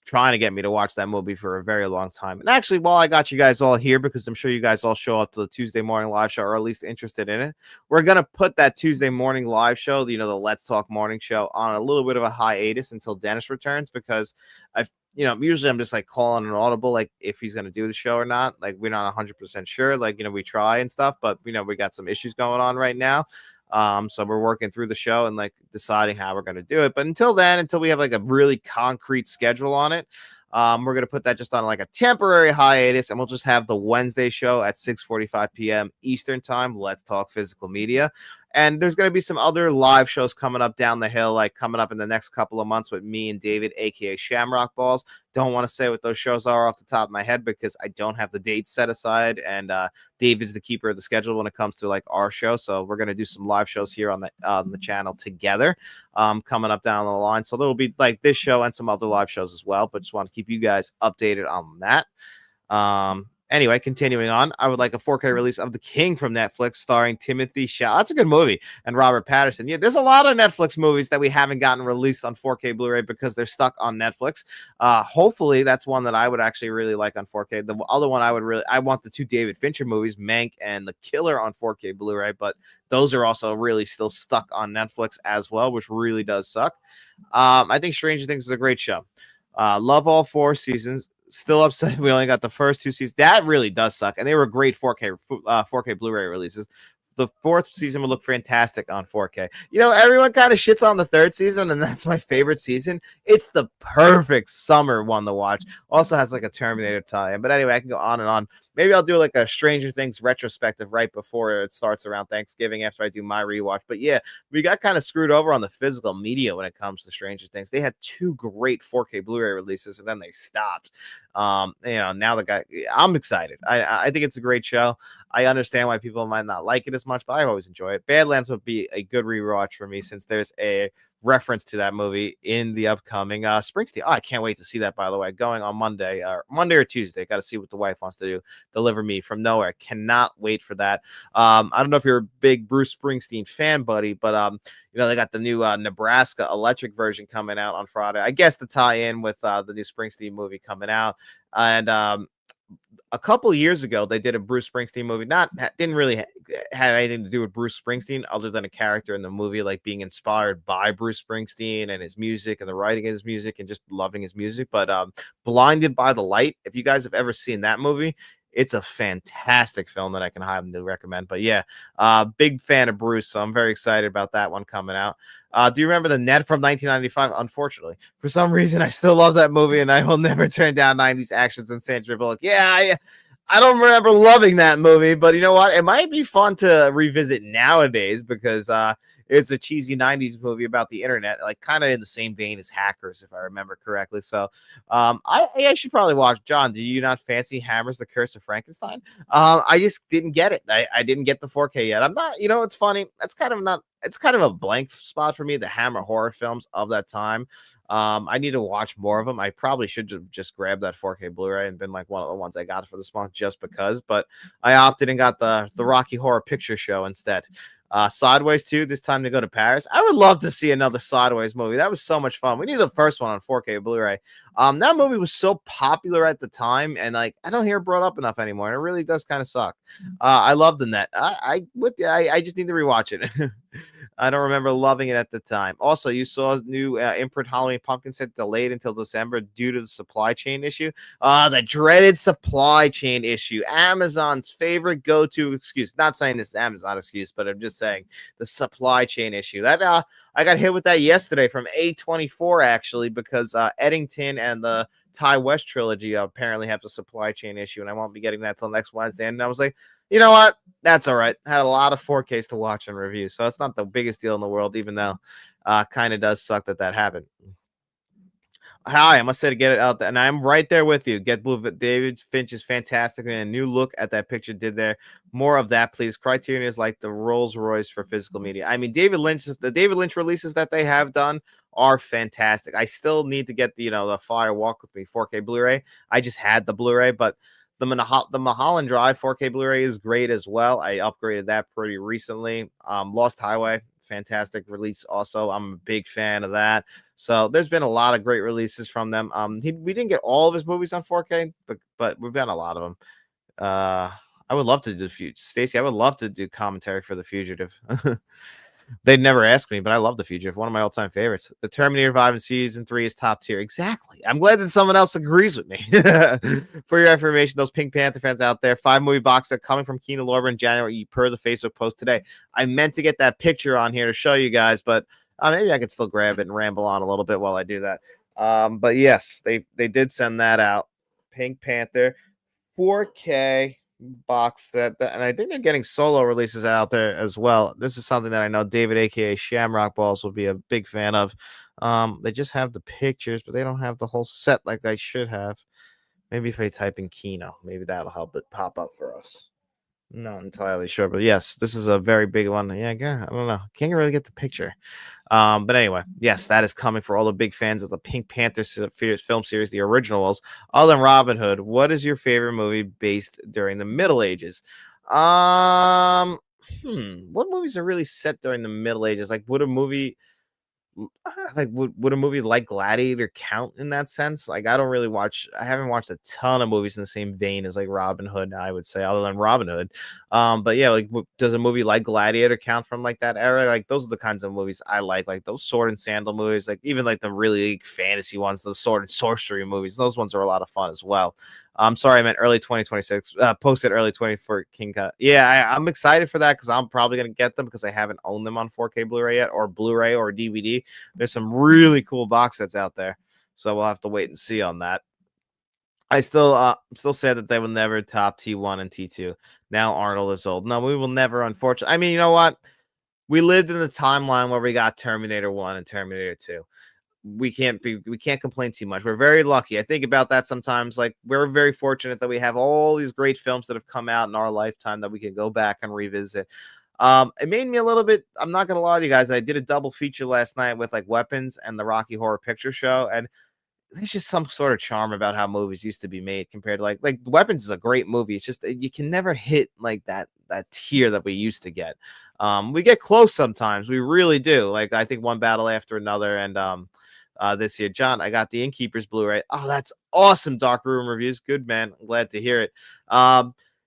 trying to get me to watch that movie for a very long time. And actually, while I got you guys all here, because I'm sure you guys all show up to the Tuesday morning live show, or at least interested in it, we're gonna put that Tuesday morning live show, the Let's Talk morning show, on a little bit of a hiatus until Dennis returns, because I've usually I'm just like calling an audible, like if he's gonna do the show or not. Like we're not 100% sure. Like we try and stuff, but we got some issues going on right now. So we're working through the show and like deciding how we're gonna do it. But until then, until we have like a really concrete schedule on it, we're gonna put that just on like a temporary hiatus, and we'll just have the Wednesday show at 6:45 p.m. Eastern time. Let's Talk Physical Media. And there's going to be some other live shows coming up down the hill, like coming up in the next couple of months with me and David, aka Shamrock Balls. Don't want to say what those shows are off the top of my head because I don't have the dates set aside, and David's the keeper of the schedule when it comes to like our show. So we're going to do some live shows here on the channel together, coming up down the line. So there will be like this show and some other live shows as well, but just want to keep you guys updated on that. Anyway, continuing on, I would like a 4K release of The King from Netflix, starring Timothy Chalamet. That's a good movie. And Robert Pattinson. Yeah, there's a lot of Netflix movies that we haven't gotten released on 4K Blu-ray because they're stuck on Netflix. Hopefully, that's one that I would actually really like on 4K. The other one I want the two David Fincher movies, Mank and The Killer, on 4K Blu-ray, but those are also really still stuck on Netflix as well, which really does suck. I think Stranger Things is a great show. Love all 4 seasons. Still upset we only got the first 2 seasons. That really does suck. And they were great 4K Blu-ray releases. The 4th season would look fantastic on 4K. Everyone kind of shits on the 3rd season, and that's my favorite season. It's the perfect summer one to watch. Also has like a Terminator tie-in. But anyway, I can go on and on. Maybe I'll do like a Stranger Things retrospective right before it starts around Thanksgiving after I do my rewatch. But yeah, we got kind of screwed over on the physical media when it comes to Stranger Things. They had 2 great 4K Blu-ray releases, and then they stopped. Now I'm excited. I think it's a great show. I understand why people might not like it as much, but I always enjoy it. Badlands would be a good rewatch for me since there's a reference to that movie in the upcoming Springsteen. I can't wait to see that, by the way, going on Monday or Tuesday. Got to see what the wife wants to do. Deliver Me from Nowhere. Cannot wait for that. I don't know if you're a big Bruce Springsteen fan, buddy, but they got the new Nebraska electric version coming out on Friday. I guess to tie in with the new Springsteen movie coming out. And a couple years ago, they did a Bruce Springsteen movie. Didn't really have anything to do with Bruce Springsteen, other than a character in the movie, like being inspired by Bruce Springsteen and his music and the writing of his music and just loving his music. But Blinded by the Light, if you guys have ever seen that movie, it's a fantastic film that I can highly recommend. But yeah, big fan of Bruce, so I'm very excited about that one coming out. Do you remember The Net from 1995? Unfortunately, for some reason, I still love that movie, and I will never turn down 90s actions and Sandra Bullock. Yeah, I don't remember loving that movie, but you know what? It might be fun to revisit nowadays because it's a cheesy 90s movie about the internet, like kind of in the same vein as Hackers, if I remember correctly. So I should probably watch. John, do you not fancy Hammer's The Curse of Frankenstein? I just didn't get it. I didn't get the 4K yet. I'm not, it's funny. It's kind of a blank spot for me, the Hammer horror films of that time. I need to watch more of them. I probably should have just grabbed that 4K Blu-ray and been like one of the ones I got for this month just because, but I opted and got the Rocky Horror Picture Show instead. Sideways 2, This Time to Go to Paris. I would love to see another Sideways movie. That was so much fun. We need the first one on 4K Blu-ray. That movie was so popular at the time, and like I don't hear it brought up enough anymore. And it really does kind of suck. I love The Net. I just need to rewatch it. I don't remember loving it at the time. Also, you saw new Imprint Halloween Pumpkin set delayed until December due to the supply chain issue. The dreaded supply chain issue. Amazon's favorite go-to excuse. Not saying this is Amazon excuse, but I'm just saying the supply chain issue. That I got hit with that yesterday from A24 actually, because Eddington and the Ty West trilogy apparently have a supply chain issue, and I won't be getting that till next Wednesday. And I was like, you know what? That's all right. Had a lot of 4Ks to watch and review, so it's not the biggest deal in the world, even though kind of does suck that happened. Hi, I must say to get it out there, and I'm right there with you. Get Blue. David Finch is fantastic, and a new look at that picture did there. More of that, please. Criterion is like the Rolls Royce for physical media. I mean, the David Lynch releases that they have done are fantastic. I still need to get the Fire Walk with Me 4K Blu-ray. I just had the Blu-ray, but the Mulholland Drive 4K Blu-ray is great as well. I upgraded that pretty recently. Lost Highway, fantastic release also. I'm a big fan of that. So there's been a lot of great releases from them. We didn't get all of his movies on 4K, but we've got a lot of them. Uh, I would love to do Stacy. I would love to do commentary for The Fugitive. They'd never ask me, but I love The Fugitive. One of my all-time favorites. The Terminator 5 and Season 3 is top tier. Exactly. I'm glad that someone else agrees with me. For your information, those Pink Panther fans out there, 5-movie box set coming from Kino Lorber in January per the Facebook post today. I meant to get that picture on here to show you guys, but maybe I could still grab it and ramble on a little bit while I do that. But yes, they did send that out. Pink Panther 4K box set, and I think they're getting solo releases out there as well. This is something that I know David, aka Shamrock Balls, will be a big fan of. They just have the pictures, but they don't have the whole set like I should have. Maybe if I type in Kino, maybe that'll help it pop up for us. Not entirely sure, but yes, this is a very big one. Yeah, I don't know. Can't really get the picture. But anyway, yes, that is coming for all the big fans of the Pink Panther film series, the originals. Other than Robin Hood, what is your favorite movie based during the Middle Ages? What movies are really set during the Middle Ages? Like, would a movie would a movie like Gladiator count in that sense? Like, I haven't watched a ton of movies in the same vein as like Robin Hood, I would say, other than Robin Hood. But yeah, like does a movie like Gladiator count from like that era? Like those are the kinds of movies I like those sword and sandal movies, like even like the really fantasy ones, the sword and sorcery movies. Those ones are a lot of fun as well. I'm sorry, I meant early 2026. Posted early 24 King Cut. Yeah, I'm excited for that because I'm probably gonna get them because I haven't owned them on 4K Blu-ray yet, or Blu-ray or DVD. There's some really cool box sets out there, so we'll have to wait and see on that. I still say that they will never top T1 and T2. Now Arnold is old. No, we will never, unfortunately. I mean, you know what? We lived in the timeline where we got Terminator 1 and Terminator 2. We can't complain too much. We're very lucky. I think about that sometimes. Like, we're very fortunate that we have all these great films that have come out in our lifetime that we can go back and revisit. It made me a little bit, I'm not gonna lie to you guys, I did a double feature last night with like Weapons and the Rocky Horror Picture Show, and there's just some sort of charm about how movies used to be made compared to like Weapons is a great movie. It's just you can never hit like that tier that we used to get. We get close sometimes, we really do. Like, I think One Battle After Another, and this year, John, I got the Innkeepers Blu-ray. Oh, that's awesome. Dark Room reviews, good, man. I'm glad to hear it.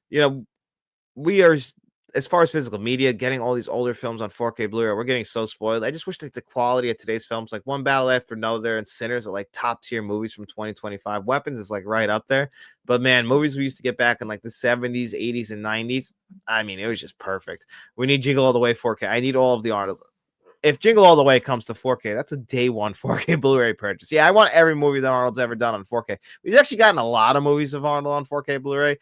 You know, we are, as far as physical media, getting all these older films on 4K Blu-ray, we're getting so spoiled. I just wish like the quality of today's films, like One Battle After Another and Sinners, are like top tier movies from 2025. Weapons is like right up there. But man, movies we used to get back in like the 70s, 80s, and 90s, I mean, it was just perfect. We need Jingle All the Way 4K. I need all of the art. If Jingle All the Way comes to 4K, that's a day one 4K Blu-ray purchase. Yeah, I want every movie that Arnold's ever done on 4K. We've actually gotten a lot of movies of Arnold on 4K Blu-ray.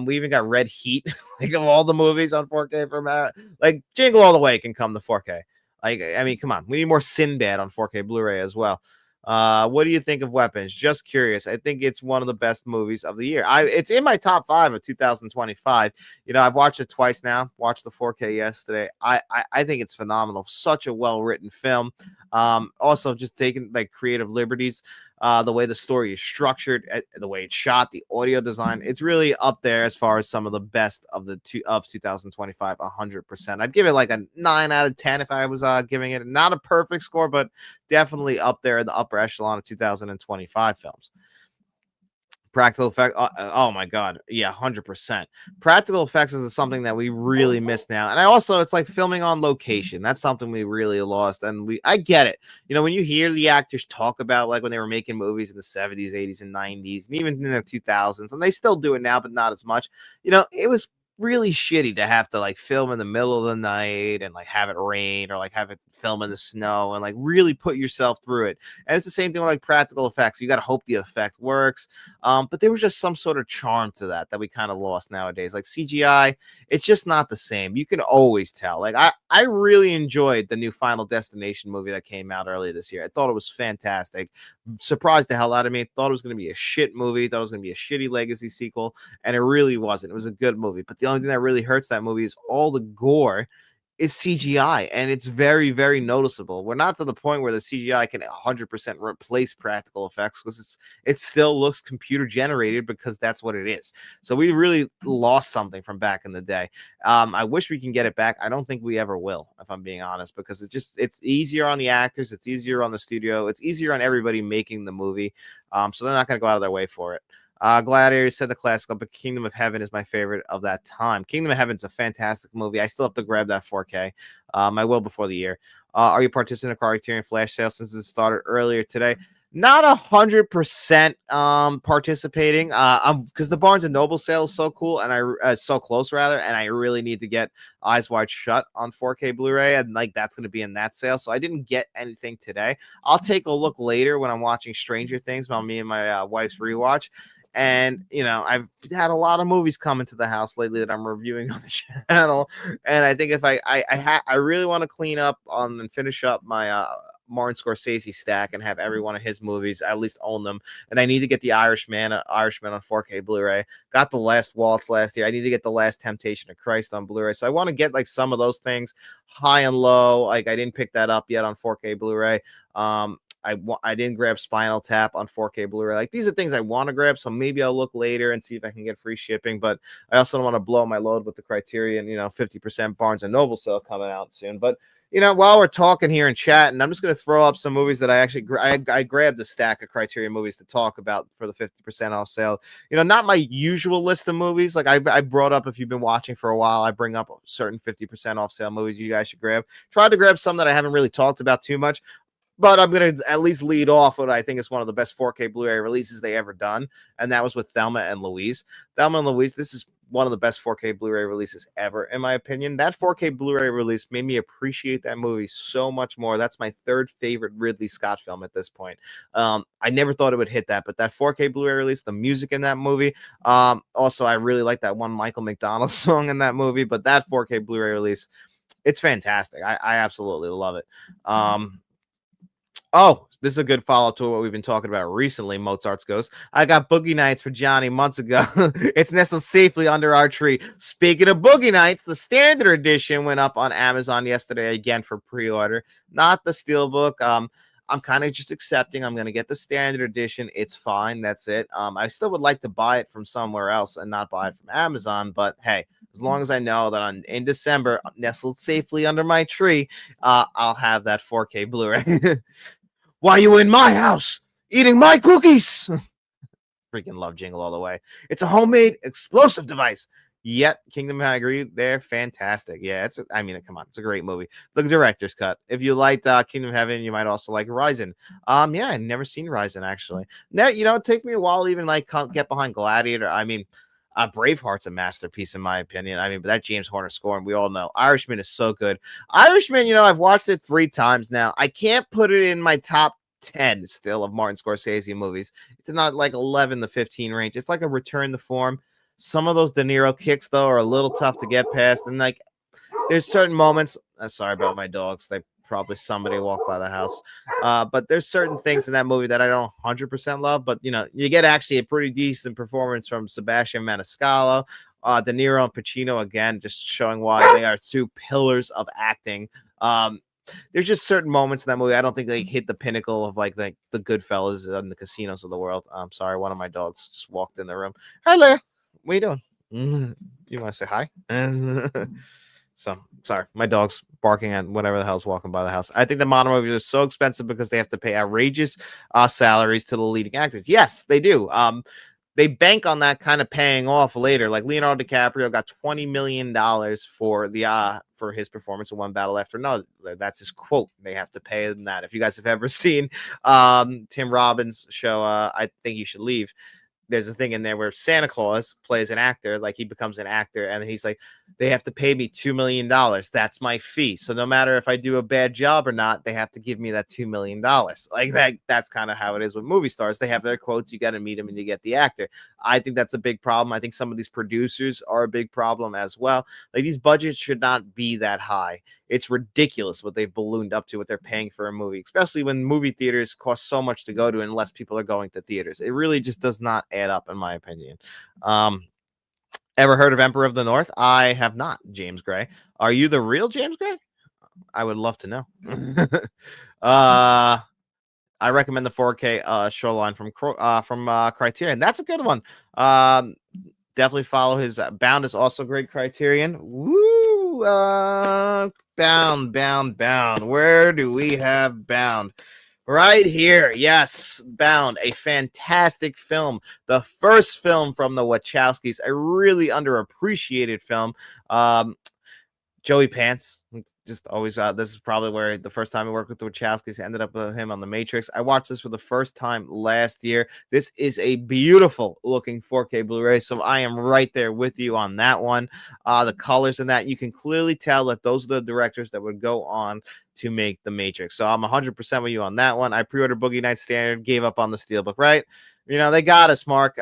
We even got Red Heat, like of all the movies on 4K from like Jingle All the Way can come to 4K. Like, I mean, come on, we need more Sinbad on 4K Blu-ray as well. What do you think of Weapons? Just curious. I think it's one of the best movies of the year. It's in my top 5 of 2025. You know, I've watched it twice now. Watched the 4K yesterday. I think it's phenomenal. Such a well-written film. Also just taking like creative liberties. The way the story is structured, the way it's shot, the audio design, it's really up there as far as some of the best of 2025. 100%. I'd give it like a 9 out of 10 if I was giving it not a perfect score, but definitely up there in the upper echelon of 2025 films. Practical effect. Oh my God. Yeah, 100%. Practical effects is something that we really miss now. And it's like filming on location. That's something we really lost. And I get it. You know, when you hear the actors talk about like when they were making movies in the 70s, 80s, and 90s, and even in the 2000s, and they still do it now, but not as much. You know, it was really shitty to have to like film in the middle of the night and like have it rain or like have it film in the snow and like really put yourself through it. And it's the same thing with like practical effects. You got to hope the effect works. But there was just some sort of charm to that we kind of lost nowadays. Like CGI, it's just not the same. You can always tell. Like I really enjoyed the new Final Destination movie that came out earlier this year. I thought it was fantastic. Surprised the hell out of me. Thought it was going to be a shit movie. Thought it was going to be a shitty legacy sequel. And it really wasn't. It was a good movie. But the only thing that really hurts that movie is all the gore is CGI, and it's very, very noticeable. We're not to the point where the CGI can 100% replace practical effects, because it still looks computer generated, because that's what it is. So we really lost something from back in the day. I wish we can get it back. I don't think we ever will, if I'm being honest, because it's easier on the actors, it's easier on the studio, it's easier on everybody making the movie. So they're not going to go out of their way for it. Gladiator said the classical, but Kingdom of Heaven is my favorite of that time. Kingdom of Heaven's a fantastic movie. I still have to grab that 4K. I will before the year. Are you participating in a Criterion flash sale since it started earlier today? Not 100% participating. Because the Barnes and Noble sale is so cool, and so close rather, and I really need to get Eyes Wide Shut on 4K Blu-ray, and like that's going to be in that sale. So I didn't get anything today. I'll take a look later when I'm watching Stranger Things while me and my wife's rewatch. And I've had a lot of movies come into the house lately that I'm reviewing on the channel, and I think if I really want to clean up on and finish up my Martin Scorsese stack and have every one of his movies, I at least own them. And I need to get the Irishman on 4K Blu-ray. Got The Last Waltz last year. I need to get The Last Temptation of Christ on Blu-ray. So I want to get like some of those things, High and Low. Like I didn't pick that up yet on 4K Blu-ray. I didn't grab Spinal Tap on 4K Blu-ray. Like these are things I want to grab, so maybe I'll look later and see if I can get free shipping. But I also don't want to blow my load with the Criterion, 50% Barnes and Noble sale coming out soon. But while we're talking here and chatting, I'm just going to throw up some movies that I actually I grabbed a stack of Criterion movies to talk about for the 50% off sale. Not my usual list of movies. Like I brought up, if you've been watching for a while, I bring up certain 50% off sale movies you guys should grab. Tried to grab some that I haven't really talked about too much. But I'm going to at least lead off what I think is one of the best 4K Blu-ray releases they ever done. And that was with Thelma and Louise. Thelma and Louise, this is one of the best 4K Blu-ray releases ever, in my opinion. That 4K Blu-ray release made me appreciate that movie so much more. That's my third favorite Ridley Scott film at this point. I never thought it would hit that, but that 4K Blu-ray release, the music in that movie. Also, I really like that one Michael McDonald song in that movie, but that 4K Blu-ray release, it's fantastic. I absolutely love it. Oh, this is a good follow to what we've been talking about recently, Mozart's Ghost. I got Boogie Nights for Johnny months ago. It's nestled safely under our tree. Speaking of Boogie Nights, the standard edition went up on Amazon yesterday again for pre-order. Not the steelbook. I'm kind of just accepting. I'm going to get the standard edition. It's fine. That's it. I still would like to buy it from somewhere else and not buy it from Amazon. But hey, as long as I know that in December, nestled safely under my tree, I'll have that 4K Blu-ray. Why you in my house eating my cookies? Freaking love Jingle All the Way. It's a homemade explosive device. Yet Kingdom, I agree, they're fantastic. Yeah, come on, it's a great movie. The director's cut. If you liked Kingdom of Heaven, you might also like Ryzen. Yeah, I've never seen Ryzen actually. Now, it take me a while to even get behind Gladiator. Braveheart's a masterpiece in my opinion. But that James Horner score, and we all know Irishman is so good. Irishman, I've watched it 3 times now. I can't put it in my top 10 still of Martin Scorsese movies. It's not like 11 to 15 range. It's like a return to form. Some of those De Niro kicks though are a little tough to get past, and there's certain moments. Sorry about my dogs. They probably somebody walked by the house. But there's certain things in that movie that I don't 100% love. But you get actually a pretty decent performance from Sebastian Maniscalco, De Niro and Pacino again, just showing why they are 2 pillars of acting. There's just certain moments in that movie I don't think they hit the pinnacle of like the Goodfellas and the Casinos of the world. I'm sorry, one of my dogs just walked in the room. Hi, Leia. What are you doing? You want to say hi? So sorry, my dog's barking at whatever the hell's walking by the house. I think the modern movies are so expensive because they have to pay outrageous salaries to the leading actors. Yes, they do. They bank on that kind of paying off later. Like Leonardo DiCaprio got $20 million for his performance in One Battle After Another. That's his quote. They have to pay him that. If you guys have ever seen Tim Robbins' show, I Think You Should Leave, there's a thing in there where Santa Claus plays an actor, like he becomes an actor, and he's like, they have to pay me $2 million. That's my fee. So no matter if I do a bad job or not, they have to give me that $2 million. Like that's kind of how it is with movie stars. They have their quotes. You got to meet them and you get the actor. I think that's a big problem. I think some of these producers are a big problem as well. Like these budgets should not be that high. It's ridiculous what they've ballooned up to, what they're paying for a movie, especially when movie theaters cost so much to go to and less people are going to theaters. It really just does not add up, in my opinion. Ever heard of Emperor of the North? I have not, James Gray. Are you the real James Gray? I would love to know. I recommend the 4K Shoreline from Criterion. That's a good one. Definitely follow his Bound is also great Criterion. Woo! Bound. Where do we have Bound? Right here. Yes, Bound, a fantastic film. The first film from the Wachowskis, a really underappreciated film. Joey Pants, just always. This is probably where the first time I worked with the Wachowskis ended up with him on The Matrix. I watched this for the first time last year. This is a beautiful looking 4K Blu-ray, so I am right there with you on that one. The colors in that, you can clearly tell that those are the directors that would go on to make The Matrix. So I'm 100% with you on that one. I pre-ordered Boogie Nights Standard, gave up on the Steelbook, right? You know, they got us, Mark.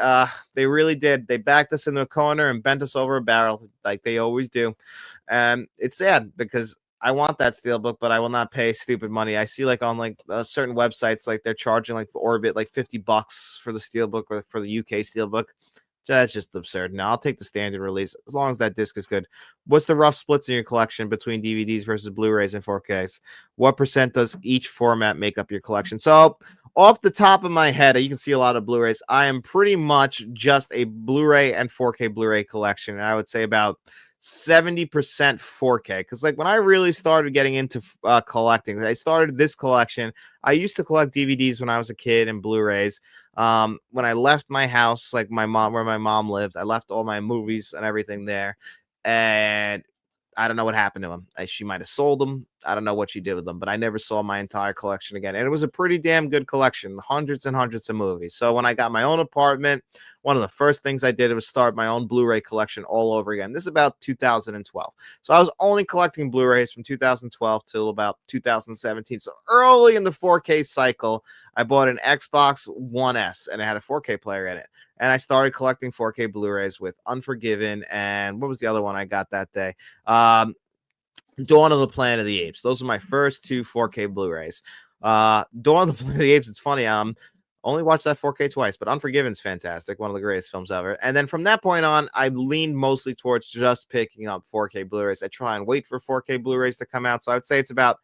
They really did. They backed us in the corner and bent us over a barrel like they always do. And it's sad because I want that Steelbook, but I will not pay stupid money. I see like on like certain websites, like they're charging like Orbit like $50 for the Steelbook or for the UK Steelbook. That's just absurd. Now I'll take the standard release as long as that disc is good. What's the rough splits in your collection between DVDs versus Blu-rays and 4Ks? What percent does each format make up your collection? So off the top of my head, you can see a lot of Blu-rays. I am pretty much just a Blu-ray and 4K Blu-ray collection, and I would say about 70% 4K. Because like when I really started getting into collecting, I started this collection. I used to collect DVDs when I was a kid and Blu-rays. When I left my house, like where my mom lived, I left all my movies and everything there, and I don't know what happened to them. She might have sold them. I don't know what she did with them, but I never saw my entire collection again. And it was a pretty damn good collection, hundreds and hundreds of movies. So when I got my own apartment, one of the first things I did was start my own Blu-ray collection all over again. This is about 2012. So I was only collecting Blu-rays from 2012 till about 2017. So early in the 4K cycle, I bought an Xbox One S and it had a 4K player in it. And I started collecting 4K Blu-rays with Unforgiven and what was the other one I got that day? Dawn of the Planet of the Apes. Those are my first two 4K Blu-rays. Dawn of the Planet of the Apes, it's funny. Only watched that 4K twice, but Unforgiven's fantastic. One of the greatest films ever. And then from that point on, I leaned mostly towards just picking up 4K Blu-rays. I try and wait for 4K Blu-rays to come out. So I would say it's about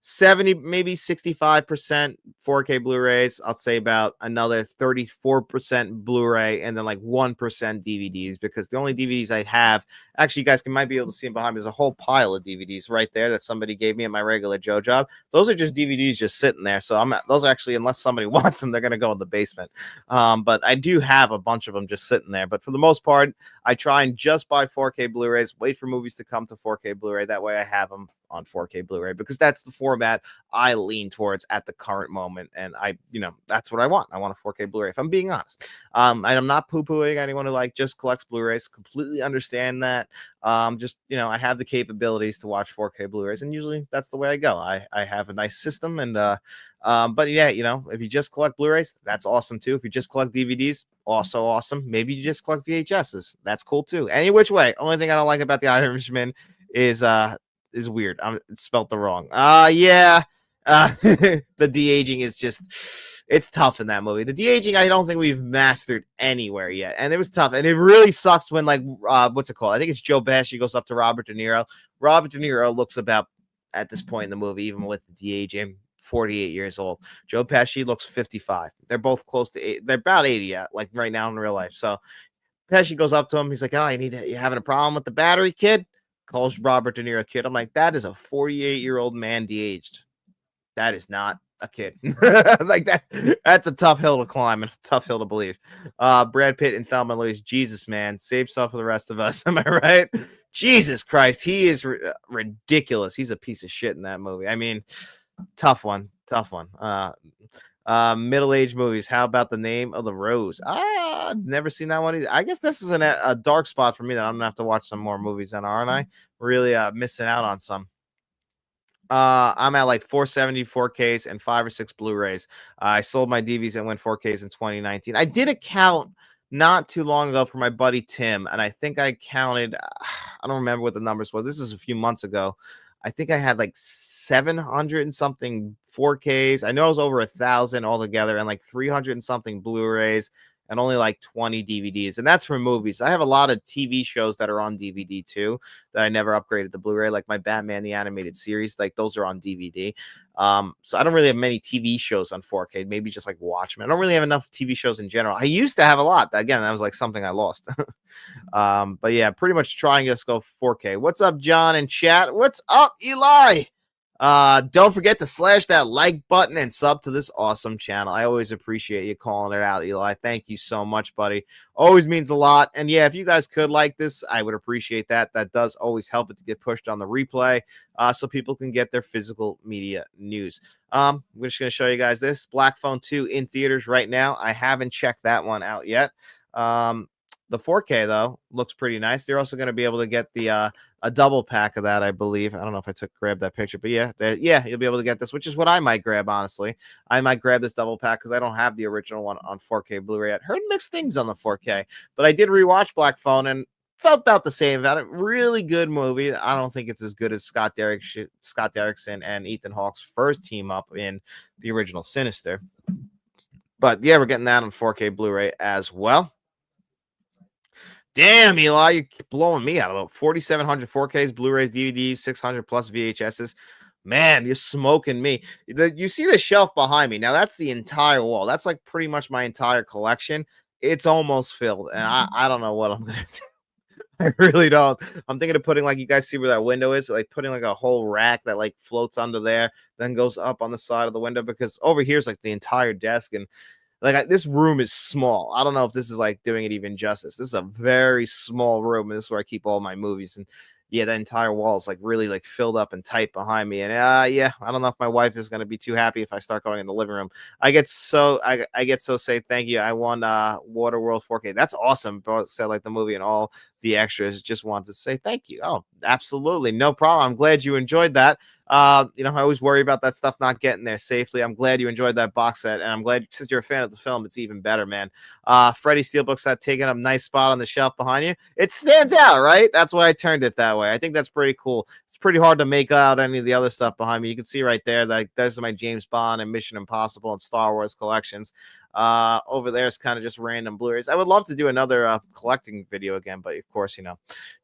70, maybe 65% 4K Blu-rays. I'll say about another 34% Blu-ray and then like 1% DVDs because the only DVDs I have, actually, you guys might be able to see them behind me. There's a whole pile of DVDs right there that somebody gave me at my regular Joe job. Those are just DVDs just sitting there. So those actually, unless somebody wants them, they're going to go in the basement. But I do have a bunch of them just sitting there. But for the most part, I try and just buy 4K Blu-rays, wait for movies to come to 4K Blu-ray. That way I have them on 4K Blu-ray because that's the format I lean towards at the current moment. And that's what I want. I want a 4K Blu-ray, if I'm being honest. I'm not poo-pooing anyone who like just collects Blu-rays. Completely understand that. I have the capabilities to watch 4K Blu-rays, and usually that's the way I go. I have a nice system, and but yeah, if you just collect Blu-rays, that's awesome too. If you just collect DVDs, also awesome. Maybe you just collect VHSs, that's cool too. Any which way. Only thing I don't like about The Irishman is weird. It's spelled the wrong. Yeah. The de-aging is just, it's tough in that movie. The de-aging, I don't think we've mastered anywhere yet. And it was tough. And it really sucks when what's it called? I think it's Joe Pesci goes up to Robert De Niro. Robert De Niro looks about, at this point in the movie, even with the de-aging, 48 years old. Joe Pesci looks 55. They're both close to 8. They're about 80 yet, like right now in real life. So Pesci goes up to him. He's like, "Oh, you having a problem with the battery, kid?" Calls Robert De Niro kid. I'm like, that is a 48-year-old man de-aged. That is not a kid. Like that. That's a tough hill to climb and a tough hill to believe. Brad Pitt and Thelma and Louise. Jesus, man, save stuff for the rest of us. Am I right? Jesus Christ, he is ridiculous. He's a piece of shit in that movie. I mean, tough one. Middle-aged movies. How about The Name of the Rose? I've never seen that one either. I guess this is a dark spot for me that I'm gonna have to watch some more movies then, aren't I? Really missing out on some. I'm at like 470 4Ks and 5 or 6 Blu-rays. I sold my DVDs and went 4Ks in 2019. I did a count not too long ago for my buddy Tim, and I think I counted. I don't remember what the numbers was. This is a few months ago. I think I had like 700 and something 4Ks. I know it was over 1,000 altogether, and like 300 and something Blu-rays, and only like 20 DVDs. And that's for movies. I have a lot of TV shows that are on DVD too that I never upgraded to Blu-ray, like my Batman the Animated Series. Like those are on DVD. So I don't really have many TV shows on 4K, maybe just like Watchmen. I don't really have enough TV shows in general. I used to have a lot. Again, that was like something I lost. But yeah, pretty much trying to just go 4K. What's up, John in chat? What's up, Eli? Don't forget to slash that like button and sub to this awesome channel. I always appreciate you calling it out, Eli. Thank you so much, buddy. Always means a lot. And yeah, if you guys could like this, I would appreciate that. That does always help it to get pushed on the replay, so people can get their physical media news. We're just going to show you guys this Black Phone 2 in theaters right now. I haven't checked that one out yet. The 4K though looks pretty nice. They're also going to be able to get the a double pack of that, I believe. I don't know if I grabbed that picture, but yeah, you'll be able to get this, which is what I might grab. Honestly, I might grab this double pack because I don't have the original one on 4K Blu-ray. I heard mixed things on the 4K, but I did rewatch Black Phone and felt about the same about it. Really good movie. I don't think it's as good as Scott Derrickson and Ethan Hawke's first team up in the original Sinister, but yeah, we're getting that on 4K Blu-ray as well. Damn, Eli, you're blowing me out. About 4,700 4Ks, Blu-rays, DVDs, 600 plus VHSs. Man, you're smoking me. You see the shelf behind me. Now, that's the entire wall. That's like pretty much my entire collection. It's almost filled, and I don't know what I'm going to do. I really don't. I'm thinking of putting, like, you guys see where that window is? Like, putting, like, a whole rack that, like, floats under there, then goes up on the side of the window, because over here is, like, the entire desk, and like this room is small. I don't know if this is like doing it even justice. This is a very small room, and this is where I keep all my movies. And yeah, the entire wall is like really like filled up and tight behind me. And yeah, I don't know if my wife is going to be too happy if I start going in the living room. I get so say thank you. I won Waterworld 4K. That's awesome. Both said like the movie and all the extras. Just wanted to say thank you. Oh, absolutely, no problem. I'm glad you enjoyed that. I always worry about that stuff not getting there safely. I'm glad you enjoyed that box set, and I'm glad since you're a fan of the film, it's even better, man. Freddy Steelbook's that taking up a nice spot on the shelf behind you. It stands out, right? That's why I turned it that way. I think that's pretty cool. It's pretty hard to make out any of the other stuff behind me. You can see right there that those are my James Bond and Mission Impossible and Star Wars collections. Over there is kind of just random Blu-rays. I would love to do another collecting video again, but of course,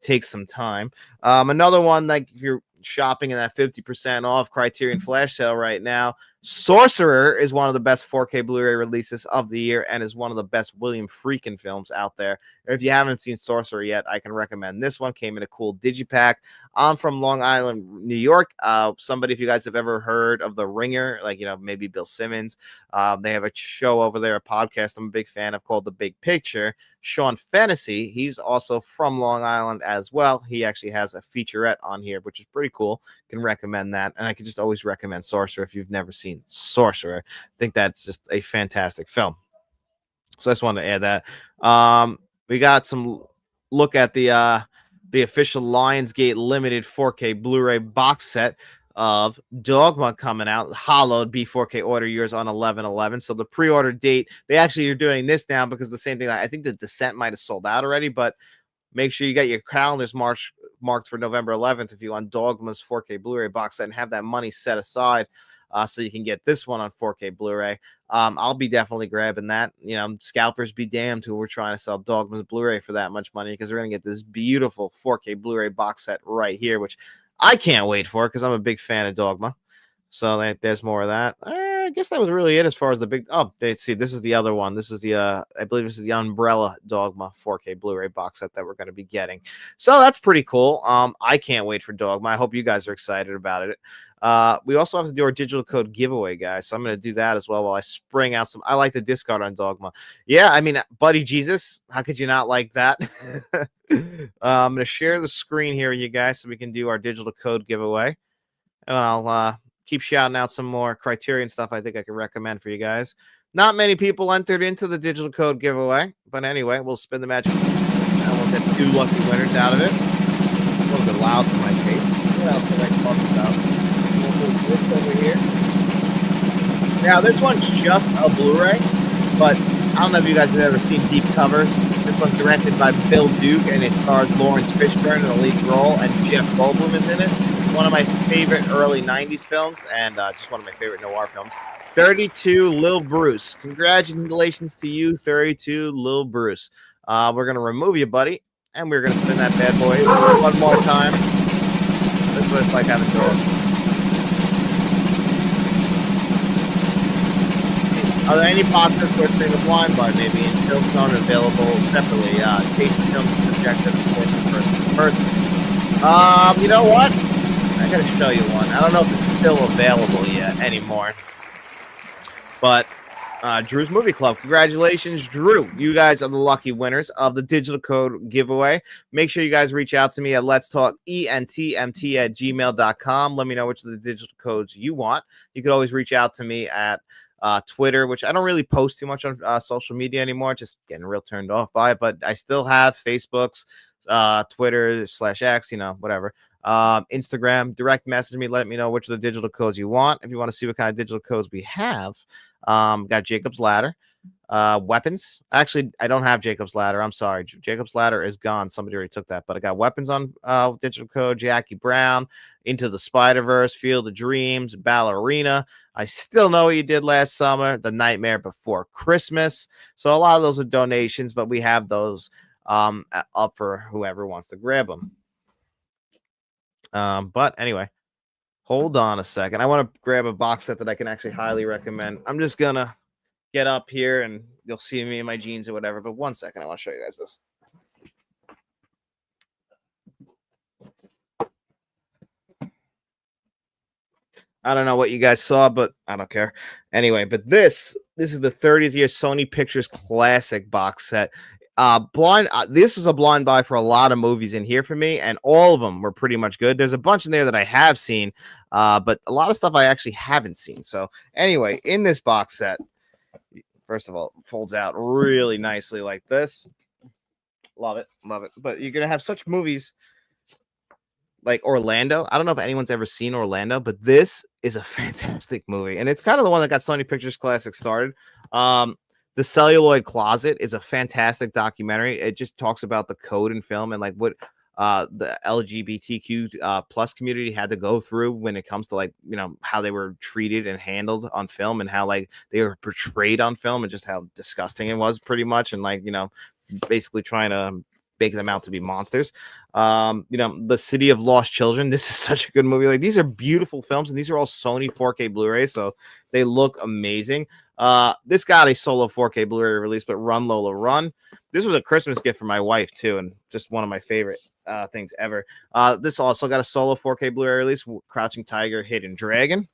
takes some time. Another one, like if you're shopping in that 50% off Criterion flash sale right now, Sorcerer is one of the best 4K Blu-ray releases of the year and is one of the best William Friedkin films out there. If you haven't seen Sorcerer yet, I can recommend this one. Came in a cool digipack. I'm from Long Island, New York. Somebody, if you guys have ever heard of The Ringer, like, maybe Bill Simmons, they have a show over there, a podcast I'm a big fan of called The Big Picture. Sean Fennessy, he's also from Long Island as well. He actually has a featurette on here, which is pretty cool. Can recommend that. And I can just always recommend Sorcerer if you've never seen Sorcerer. I think that's just a fantastic film. So I just wanted to add that. We got some look at the official Lionsgate limited 4K Blu-ray box set of Dogma coming out, hollowed B4K. Order yours on 11/11. So the pre-order date, they actually are doing this now because the same thing. I think the Descent might have sold out already, but make sure you got your calendars marked for November 11th if you want Dogma's 4K Blu-ray box set and have that money set aside so you can get this one on 4K Blu-ray. I'll be definitely grabbing that. Scalpers be damned who we're trying to sell Dogma's Blu-ray for that much money, because we're going to get this beautiful 4K Blu-ray box set right here, which I can't wait for because I'm a big fan of Dogma. So there's more of that. I guess that was really it as far as the big. Oh, this is the other one. This is the I believe this is the Umbrella Dogma 4K Blu-ray box set that we're going to be getting. So that's pretty cool. I can't wait for Dogma. I hope you guys are excited about it. We also have to do our digital code giveaway, guys. So I'm going to do that as well while I spring out some. I like the discard on Dogma. Yeah, I mean, Buddy Jesus, how could you not like that? I'm going to share the screen here with you guys so we can do our digital code giveaway. And I'll keep shouting out some more Criterion stuff I think I can recommend for you guys. Not many people entered into the digital code giveaway, but anyway, we'll spin the magic and we'll get 2 lucky winners out of it. It's a little bit loud for my taste. What else did I talk about? We'll move this over here. Now, this one's just a Blu-ray, but I don't know if you guys have ever seen Deep Cover. This one's directed by Bill Duke, and it stars Lawrence Fishburne in the lead role, and Jeff Goldblum is in it. One of my favorite early 90s films, and just one of my favorite noir films. 32 Lil Bruce. Congratulations to you, 32 Lil Bruce. We're going to remove you, buddy, and we're going to spin that bad boy one more time. This is what it's like having dogs. Are there any boxes for String of Blind by maybe in Stillstone available separately? Taste the film subjective, of course, person. You know what? I gotta show you one. I don't know if it's still available yet anymore. But Drew's Movie Club. Congratulations, Drew. You guys are the lucky winners of the digital code giveaway. Make sure you guys reach out to me at letstalkentmt@gmail.com. Let me know which of the digital codes you want. You could always reach out to me at Twitter, which I don't really post too much on social media anymore, just getting real turned off by it, but I still have Facebook's, Twitter /X, whatever. Instagram, direct message me, let me know which of the digital codes you want. If you want to see what kind of digital codes we have, got Jacob's Ladder, weapons. Actually, I don't have Jacob's Ladder. I'm sorry. Jacob's Ladder is gone. Somebody already took that, but I got weapons on digital code, Jackie Brown, Into the Spider-Verse, Field of Dreams, Ballerina. I Still Know What You Did Last Summer, The Nightmare Before Christmas. So a lot of those are donations, but we have those up for whoever wants to grab them. But anyway, hold on a second. I want to grab a box set that I can actually highly recommend. I'm just gonna get up here and you'll see me in my jeans or whatever. But 1 second, I want to show you guys this. I don't know what you guys saw, but I don't care. Anyway, but this is the 30th year Sony Pictures Classic box set. This was a blind buy for a lot of movies in here for me, and all of them were pretty much good. There's a bunch in there that I have seen, but a lot of stuff I actually haven't seen. So anyway, in this box set, first of all, it folds out really nicely like this. Love it. But you're gonna have such movies like Orlando. I don't know if anyone's ever seen Orlando, but this is a fantastic movie, and it's kind of the one that got Sony Pictures Classic started. The Celluloid Closet is a fantastic documentary. It just talks about the code in film and like what the LGBTQ plus community had to go through when it comes to like, how they were treated and handled on film and how like they were portrayed on film and just how disgusting it was pretty much. And like, basically trying to make them out to be monsters. The City of Lost Children. This is such a good movie. Like, these are beautiful films, and these are all Sony 4K Blu-ray, so they look amazing. This got a solo 4K Blu-ray release, but Run Lola Run. This was a Christmas gift for my wife too, and just one of my favorite things ever. This also got a solo 4K Blu-ray release, Crouching Tiger, Hidden Dragon.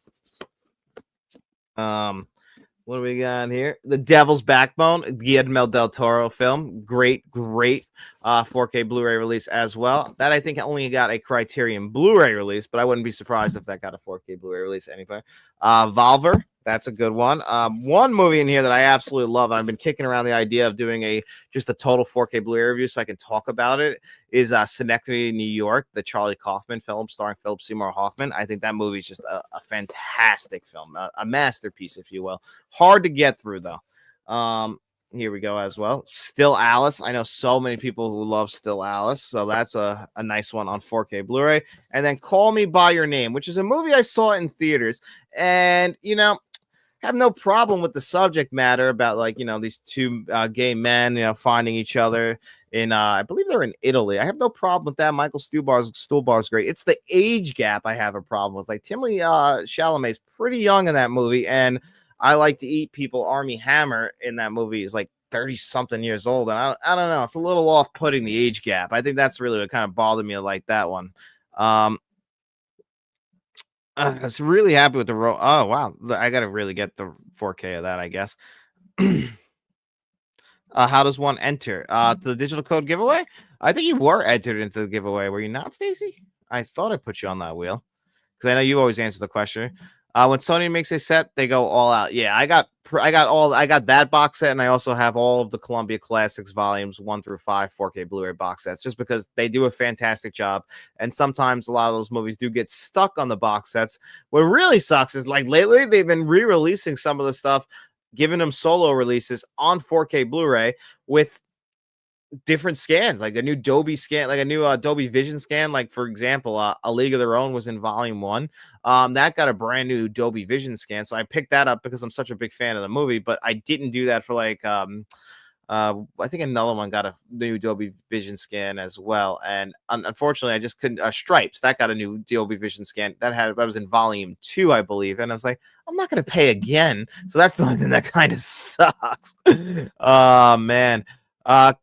What do we got here? The Devil's Backbone, Guillermo del Toro film. Great 4K Blu-ray release as well. That I think only got a Criterion Blu-ray release, but I wouldn't be surprised if that got a 4K Blu-ray release anyway. Volver, that's a good one. One movie in here that I absolutely love, and I've been kicking around the idea of doing just a total 4K Blu-ray review so I can talk about it, is Synecdoche, New York, the Charlie Kaufman film starring Philip Seymour Hoffman. I think that movie is just a fantastic film, a masterpiece, if you will. Hard to get through, though. Here we go as well. Still Alice. I know so many people who love Still Alice, so that's a nice one on 4K Blu-ray. And then Call Me By Your Name, which is a movie I saw in theaters, and have no problem with the subject matter about like these two gay men finding each other in I believe they're in Italy. I have no problem with that. Michael Stuhlbarg's great. It's the age gap I have a problem with. Like Timothée Chalamet's pretty young in that movie, and I Like to Eat People, Army Hammer in that movie is like 30 something years old, and I don't know, it's a little off-putting, the age gap. I think that's really what kind of bothered me like that one. I was really happy with the oh wow, I gotta really get the 4K of that, I guess. How does one enter the digital code giveaway? I think you were entered into the giveaway, were you not, Stacy? I thought I put you on that wheel because I know you always answer the question. When Sony makes a set, they go all out. Yeah, I got that box set, and I also have all of the Columbia Classics volumes 1 through 5 4K Blu-ray box sets, just because they do a fantastic job. And sometimes a lot of those movies do get stuck on the box sets. What really sucks is like lately they've been re-releasing some of the stuff, giving them solo releases on 4K Blu-ray with different scans, like a new Dolby scan, like a new Dolby Vision scan. Like for example, A League of Their Own was in Volume One. That got a brand new Dolby Vision scan, so I picked that up because I'm such a big fan of the movie. But I didn't do that for like I think another one got a new Dolby Vision scan as well, and unfortunately, I just couldn't. Stripes that got a new Dolby Vision scan that was in Volume Two, I believe, and I was like, I'm not gonna pay again, so that's the only thing that kind of sucks. Oh man.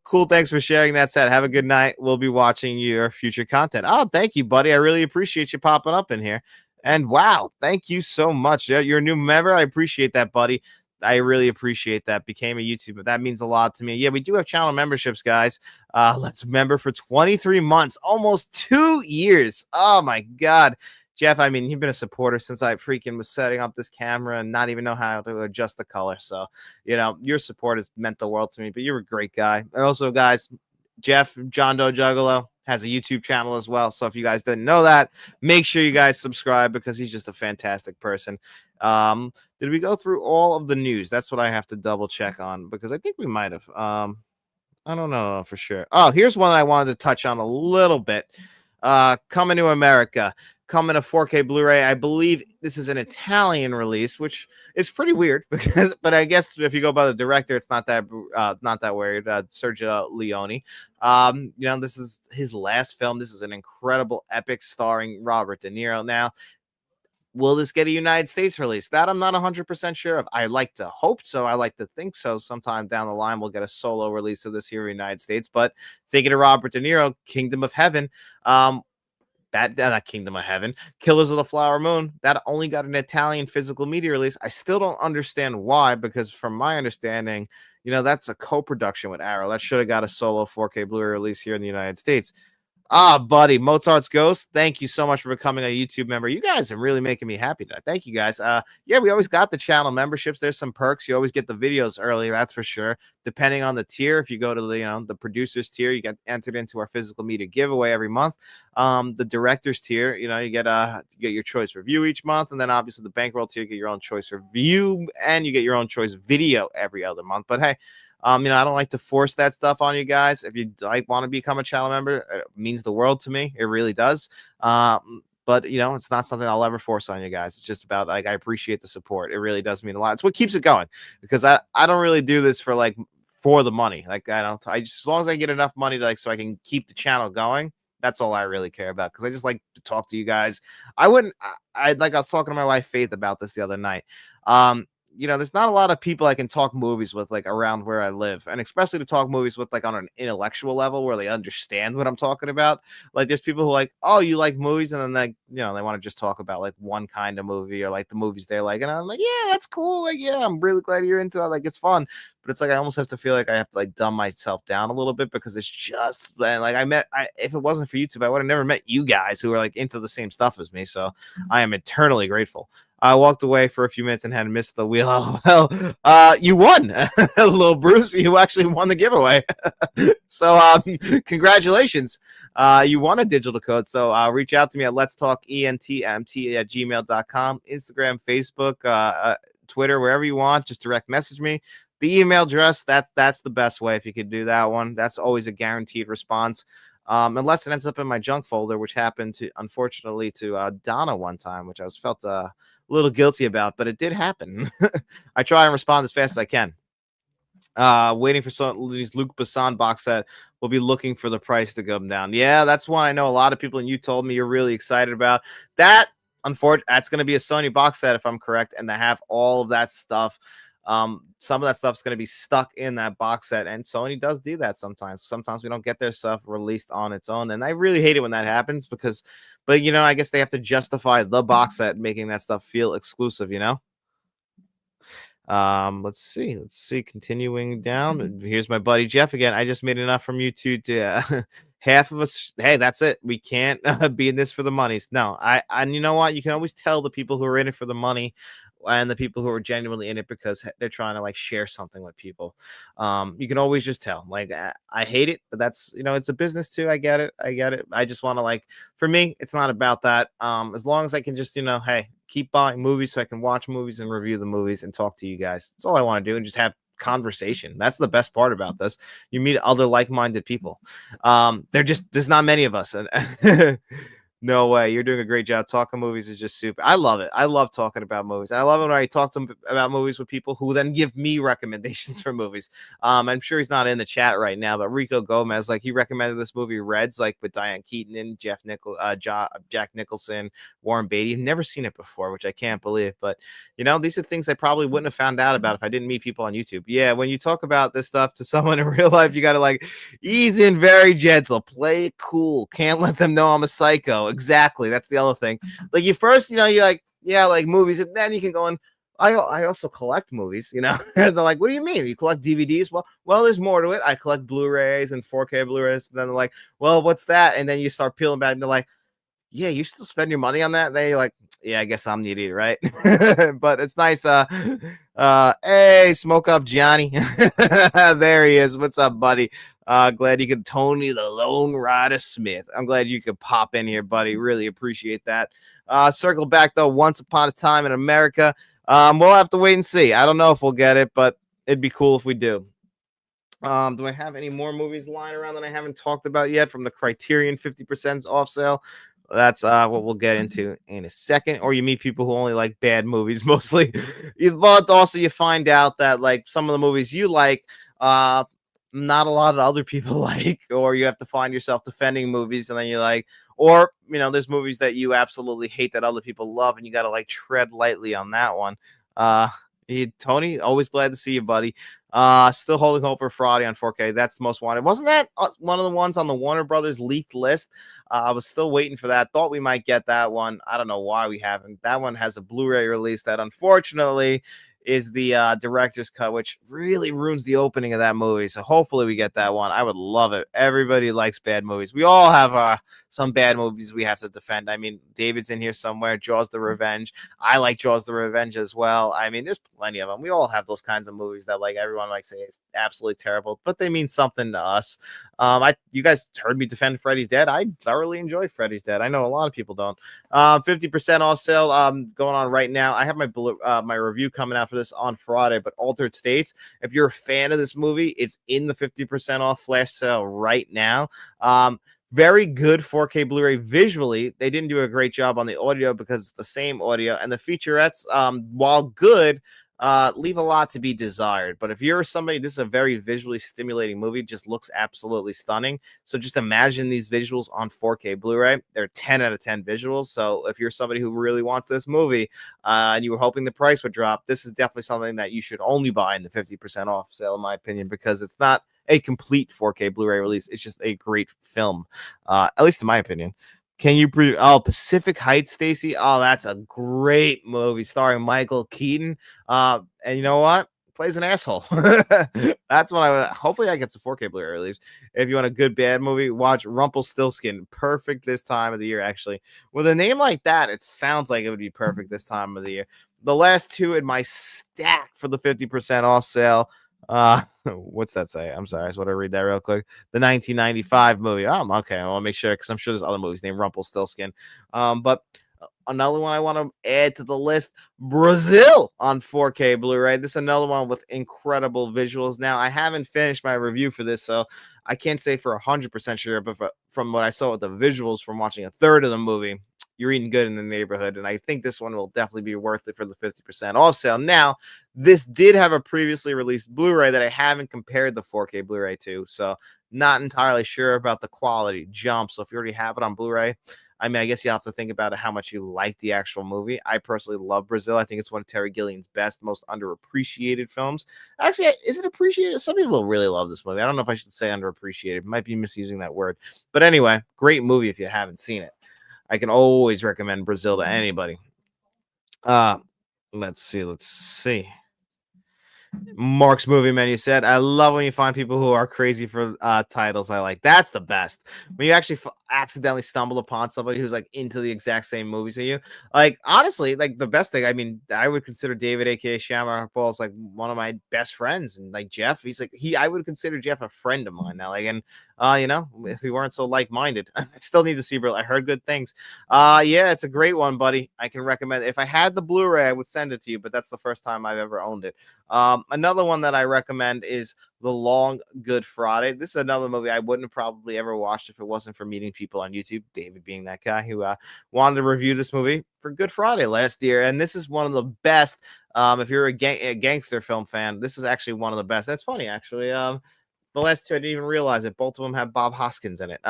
Cool. Thanks for sharing that set. Have a good night. We'll be watching your future content. Oh, thank you, buddy. I really appreciate you popping up in here. And wow, thank you so much. Yeah, you're a new member. I appreciate that, buddy. I really appreciate that. Became a YouTuber. That means a lot to me. Yeah, we do have channel memberships, guys. Let's member for 23 months, almost 2 years. Oh my God. Jeff, I mean, you've been a supporter since I freaking was setting up this camera and not even know how to adjust the color. So, your support has meant the world to me, but you're a great guy. And also, guys, Jeff, John Doe Juggalo, has a YouTube channel as well. So if you guys didn't know that, make sure you guys subscribe because he's just a fantastic person. Did we go through all of the news? That's what I have to double check on because I think we might have. I don't know for sure. Oh, here's one I wanted to touch on a little bit. Coming to America, coming to 4K Blu-ray. I believe this is an Italian release, which is pretty weird but I guess if you go by the director, it's not that weird. Sergio Leone. This is his last film. This is an incredible epic starring Robert De Niro. Now, will this get a United States release? That I'm not 100% sure of. I like to hope so. I like to think so. Sometime down the line, we'll get a solo release of this here in the United States. But thinking of Robert De Niro, Kingdom of Heaven, that Kingdom of Heaven, Killers of the Flower Moon, that only got an Italian physical media release. I still don't understand why, because from my understanding, that's a co-production with Arrow. That should have got a solo 4K Blu-ray release here in the United States. Buddy, Mozart's Ghost, thank you so much for becoming a YouTube member. You guys are really making me happy today. Thank you, guys. Yeah, we always got the channel memberships. There's some perks. You always get the videos early, that's for sure. Depending on the tier, if you go to the producers tier, you get entered into our physical media giveaway every month. The directors tier, you get your choice review each month, and then obviously the bankroll tier, you get your own choice review, and you get your own choice video every other month. But hey, I don't like to force that stuff on you guys. If you want to become a channel member, it means the world to me. It really does. But it's not something I'll ever force on you guys. It's just about I appreciate the support. It really does mean a lot. It's what keeps it going because I don't really do this for the money. I just, as long as I get enough money so I can keep the channel going. That's all I really care about because I just like to talk to you guys. I was talking to my wife Faith about this the other night. There's not a lot of people I can talk movies with around where I live, and especially to talk movies with on an intellectual level where they understand what I'm talking about. There's people who oh, you like movies, and then they want to just talk about one kind of movie or the movies they like, and I'm like, yeah, that's cool. Yeah, I'm really glad you're into that. It's fun, but it's I almost have to feel I have to dumb myself down a little bit because it's just if it wasn't for YouTube, I would have never met you guys who are into the same stuff as me. So I am eternally grateful. I walked away for a few minutes and had missed the wheel. Well, you won, little Bruce. You actually won the giveaway. So congratulations. You won a digital code. So reach out to me at letstalkentmt@gmail.com, Instagram, Facebook, Twitter, wherever you want. Just direct message me. The email address, that's the best way if you could do that one. That's always a guaranteed response. Unless it ends up in my junk folder, which happened unfortunately to Donna one time, which I felt a little guilty about, but it did happen. I try and respond as fast as I can. Waiting for some of these Luc Besson box set. We'll be looking for the price to come down. Yeah, that's one I know a lot of people, and you told me you're really excited about that. Unfortunately, that's going to be a Sony box set if I'm correct, and they have all of that stuff. Some of that stuff's going to be stuck in that box set, and Sony does do that sometimes. Sometimes we don't get their stuff released on its own, and I really hate it when that happens but I guess they have to justify the box set making that stuff feel exclusive. Let's see. Continuing down, here's my buddy Jeff again. I just made enough from YouTube to half of us. Hey, that's it. We can't be in this for the monies. No, and you know what? You can always tell the people who are in it for the money and the people who are genuinely in it because they're trying to share something with people. You can always just tell. I hate it, but that's it's a business too. I get it. I just want to for me, it's not about that. As long as I can just hey, keep buying movies so I can watch movies and review the movies and talk to you guys. That's all I want to do, and just have conversation. That's the best part about this. You meet other like-minded people. There's not many of us, and no way. You're doing a great job. Talking movies is just super. I love it. I love talking about movies. And I love it when I talk about movies with people who then give me recommendations for movies. I'm sure he's not in the chat right now, but Rico Gomez, like he recommended this movie Reds, like with Diane Keaton and Jack Nicholson, Warren Beatty. I've never seen it before, which I can't believe. But these are things I probably wouldn't have found out about if I didn't meet people on YouTube. Yeah, when you talk about this stuff to someone in real life, you gotta like ease in very gentle, play it cool. Can't let them know I'm a psycho. Exactly. That's the other thing. Like you first, you're like, yeah, like movies, and then you can go in. I also collect movies, They're like, what do you mean? You collect DVDs? Well, there's more to it. I collect Blu-rays and 4K Blu-rays. And then they're like, well, what's that? And then you start peeling back and they're like, yeah, you still spend your money on that? And they like, yeah, I guess I'm the idiot, right? But it's nice. Hey, smoke up, Johnny. There he is. What's up, buddy? Glad you could Tony the Lone Rider Smith. I'm glad you could pop in here, buddy. Really appreciate that. Circle back though. Once Upon a Time in America. We'll have to wait and see. I don't know if we'll get it, but it'd be cool if we do. Do I have any more movies lying around that I haven't talked about yet from the Criterion 50% off sale? That's what we'll get into in a second. Or you meet people who only like bad movies mostly. But also you find out that like some of the movies you like, not a lot of other people like, or you have to find yourself defending movies and then you're like, or there's movies that you absolutely hate that other people love and you got to like tread lightly on that one. Tony, always glad to see you, buddy. Still holding hope for Friday on 4K. That's the most wanted. Wasn't that one of the ones on the Warner Brothers leaked list? I was still waiting for that. Thought we might get that one. I don't know why we haven't. That one has a Blu-ray release that unfortunately is the director's cut, which really ruins the opening of that movie. So hopefully we get that one. I would love it. Everybody likes bad movies. We all have some bad movies we have to defend. I mean, David's in here somewhere. Jaws the Revenge. I like Jaws the Revenge as well. I mean, there's plenty of them. We all have those kinds of movies that like everyone likes say is absolutely terrible, but they mean something to us. You guys heard me defend Freddy's Dead. I thoroughly enjoy Freddy's Dead. I know a lot of people don't. 50% off sale going on right now. I have my review coming out for this on Friday, but Altered States, if you're a fan of this movie, it's in the 50% off flash sale right now. Very good 4K Blu-ray visually. They didn't do a great job on the audio because it's the same audio, and the featurettes, while good, leave a lot to be desired. But if you're somebody, this is a very visually stimulating movie. It just looks absolutely stunning. So just imagine these visuals on 4K Blu-ray. They're 10 out of 10 visuals. So if you're somebody who really wants this movie and you were hoping the price would drop, this is definitely something that you should only buy in the 50% off sale, in my opinion, because it's not a complete 4K Blu-ray release. It's just a great film, at least in my opinion. Can you Pacific Heights, Stacy? Oh, that's a great movie starring Michael Keaton. And you know what? Plays an asshole. That's what hopefully I get some 4K Blu-ray release. If you want a good bad movie, watch Rumpelstiltskin. Perfect this time of the year, actually. With a name like that, it sounds like it would be perfect this time of the year. The last two in my stack for the 50% off sale. What's that say? I'm sorry. I just want to read that real quick. The 1995 movie. Okay. I want to make sure because I'm sure there's other movies named Rumpelstiltskin. But another one I want to add to the list, Brazil on 4K Blu-ray. This is another one with incredible visuals. Now, I haven't finished my review for this, so I can't say for 100% sure, but from what I saw with the visuals from watching a third of the movie, you're eating good in the neighborhood, and I think this one will definitely be worth it for the 50% off sale. Now, this did have a previously released Blu-ray that I haven't compared the 4K Blu-ray to, so not entirely sure about the quality jump. So if you already have it on Blu-ray, I mean, I guess you have to think about it, how much you like the actual movie. I personally love Brazil. I think it's one of Terry Gilliam's best, most underappreciated films. Actually, is it appreciated? Some people really love this movie. I don't know if I should say underappreciated. Might be misusing that word. But anyway, great movie if you haven't seen it. I can always recommend Brazil to anybody. Let's see. Mark's movie menu said, I love when you find people who are crazy for titles I like. That's the best. When you actually accidentally stumble upon somebody who's like into the exact same movies as you. Like, honestly, like the best thing, I mean, I would consider David, aka Shamrock Paul, is like one of my best friends. And like Jeff, I would consider Jeff a friend of mine now. Like, and If we weren't so like-minded. I still need to see Brazil. I heard good things. Yeah, it's a great one, buddy. I can recommend it. If I had the Blu-ray, I would send it to you, but that's the first time I've ever owned it. Another one that I recommend is The Long Good Friday. This is another movie I wouldn't have probably ever watched if it wasn't for meeting people on YouTube, David being that guy who wanted to review this movie for Good Friday last year. And this is one of the best. If you're a gangster film fan, this is actually one of the best. That's funny, actually. The last two, I didn't even realize it. Both of them have Bob Hoskins in it.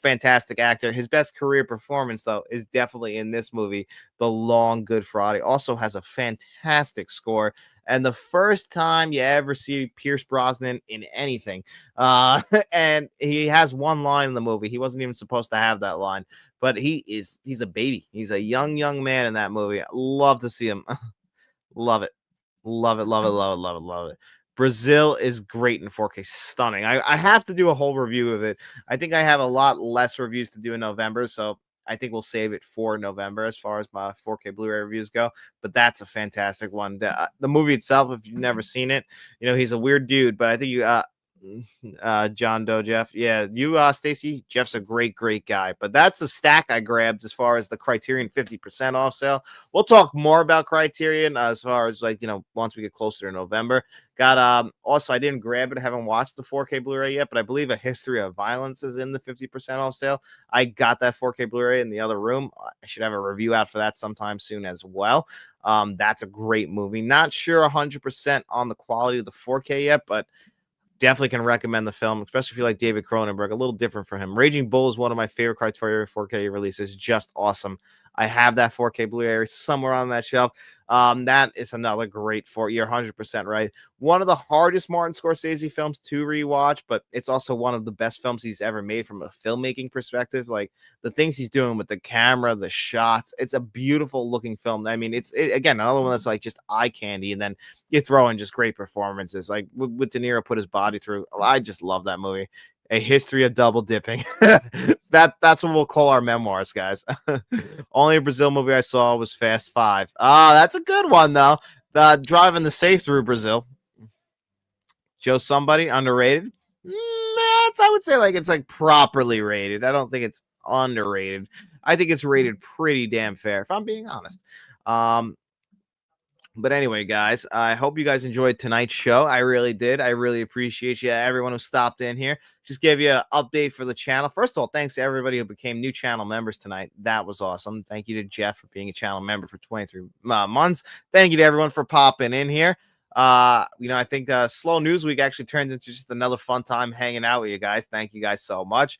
Fantastic actor. His best career performance, though, is definitely in this movie, The Long Good Friday. Also has a fantastic score. And the first time you ever see Pierce Brosnan in anything. And he has one line in the movie. He wasn't even supposed to have that line, but he's a baby. He's a young man in that movie. I love to see him. Love it. Love it, love it, love it, love it, love it. Brazil is great in 4K, stunning. I have to do a whole review of it. I think I have a lot less reviews to do in November, so I think we'll save it for November as far as my 4K Blu-ray reviews go. But that's a fantastic one. The movie itself, if you've never seen it, he's a weird dude, but I think John Doe Jeff. Yeah, you Stacy, Jeff's a great guy. But that's the stack I grabbed as far as the Criterion 50% off sale. We'll talk more about Criterion as far as once we get closer to November. Got also, I didn't grab it. I haven't watched the 4K Blu-ray yet, but I believe A History of Violence is in the 50% off sale. I got that 4K Blu-ray in the other room. I should have a review out for that sometime soon as well. That's a great movie. Not sure 100% on the quality of the 4K yet, but definitely can recommend the film, especially if you like David Cronenberg. A little different for him. Raging Bull is one of my favorite Criterion 4K releases. Just awesome. I have that 4K Blu-ray somewhere on that shelf. That is another great you're 100% right. One of the hardest Martin Scorsese films to rewatch, but it's also one of the best films he's ever made from a filmmaking perspective. Like the things he's doing with the camera, the shots, it's a beautiful looking film. I mean, again, another one that's like just eye candy, and then you throw in just great performances. Like with De Niro put his body through. I just love that movie. A History of Double Dipping. That's what we'll call our memoirs, guys. Only Brazil movie I saw was Fast Five. That's a good one though. Driving the safe through Brazil. Joe Somebody, underrated. I would say it's like properly rated. I don't think it's underrated. I think it's rated pretty damn fair, if I'm being honest. But anyway, guys, I hope you guys enjoyed tonight's show. I really did. I really appreciate you, everyone who stopped in here. Just gave you an update for the channel. First of all, thanks to everybody who became new channel members tonight. That was awesome. Thank you to Jeff for being a channel member for 23 months. Thank you to everyone for popping in here. I think Slow News Week actually turns into just another fun time hanging out with you guys. Thank you guys so much.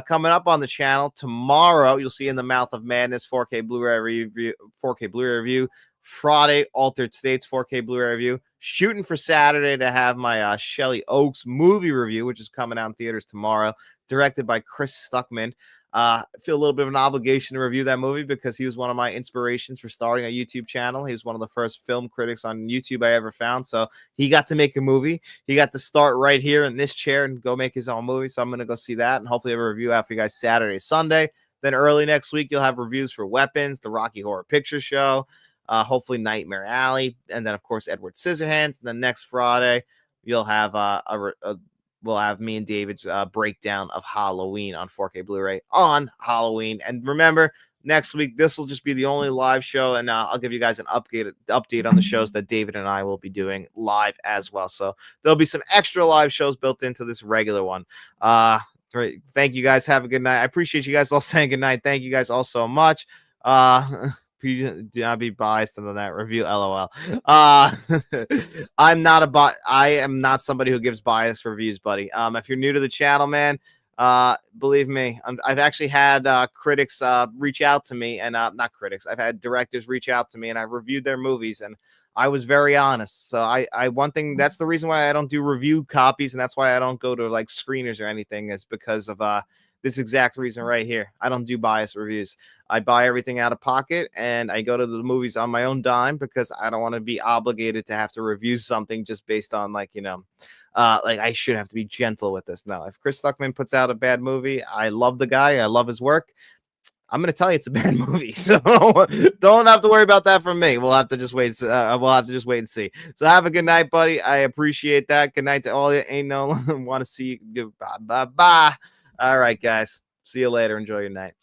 Coming up on the channel tomorrow, you'll see In the Mouth of Madness 4K Blu-ray review. Friday, Altered States 4K Blu-ray review. Shooting for Saturday to have my Shelley Oaks movie review, which is coming out in theaters tomorrow, directed by Chris Stuckman. I feel a little bit of an obligation to review that movie because he was one of my inspirations for starting a YouTube channel. He was one of the first film critics on YouTube I ever found. So he got to make a movie. He got to start right here in this chair and go make his own movie. So I'm going to go see that and hopefully have a review out for you guys Saturday, Sunday. Then early next week, you'll have reviews for Weapons, the Rocky Horror Picture Show, hopefully Nightmare Alley, and then of course Edward Scissorhands. And then next Friday you'll have we'll have me and David's breakdown of Halloween on 4K Blu-ray on Halloween. And remember, next week this will just be the only live show, and I'll give you guys an update on the shows that David and I will be doing live as well. So there'll be some extra live shows built into this regular one. Great. Thank you guys. Have a good night. I appreciate you guys all saying good night. Thank you guys all so much. Do not be biased in that review, lol. I am not somebody who gives biased reviews, buddy. If you're new to the channel, man, believe me, I've actually had critics reach out to me, and not critics, I've had directors reach out to me, and I've reviewed their movies, and I was very honest. So one thing, that's the reason why I don't do review copies, and that's why I don't go to like screeners or anything, is because of this exact reason right here. I don't do bias reviews. I buy everything out of pocket, and I go to the movies on my own dime because I don't want to be obligated to have to review something just based on like I should have to be gentle with this. No, if Chris Stuckman puts out a bad movie, I love the guy. I love his work. I'm going to tell you it's a bad movie. So don't have to worry about that from me. We'll have to just wait. We'll have to just wait and see. So have a good night, buddy. I appreciate that. Good night to all you. Ain't no want to see you. Goodbye. Bye. Bye. All right, guys. See you later. Enjoy your night.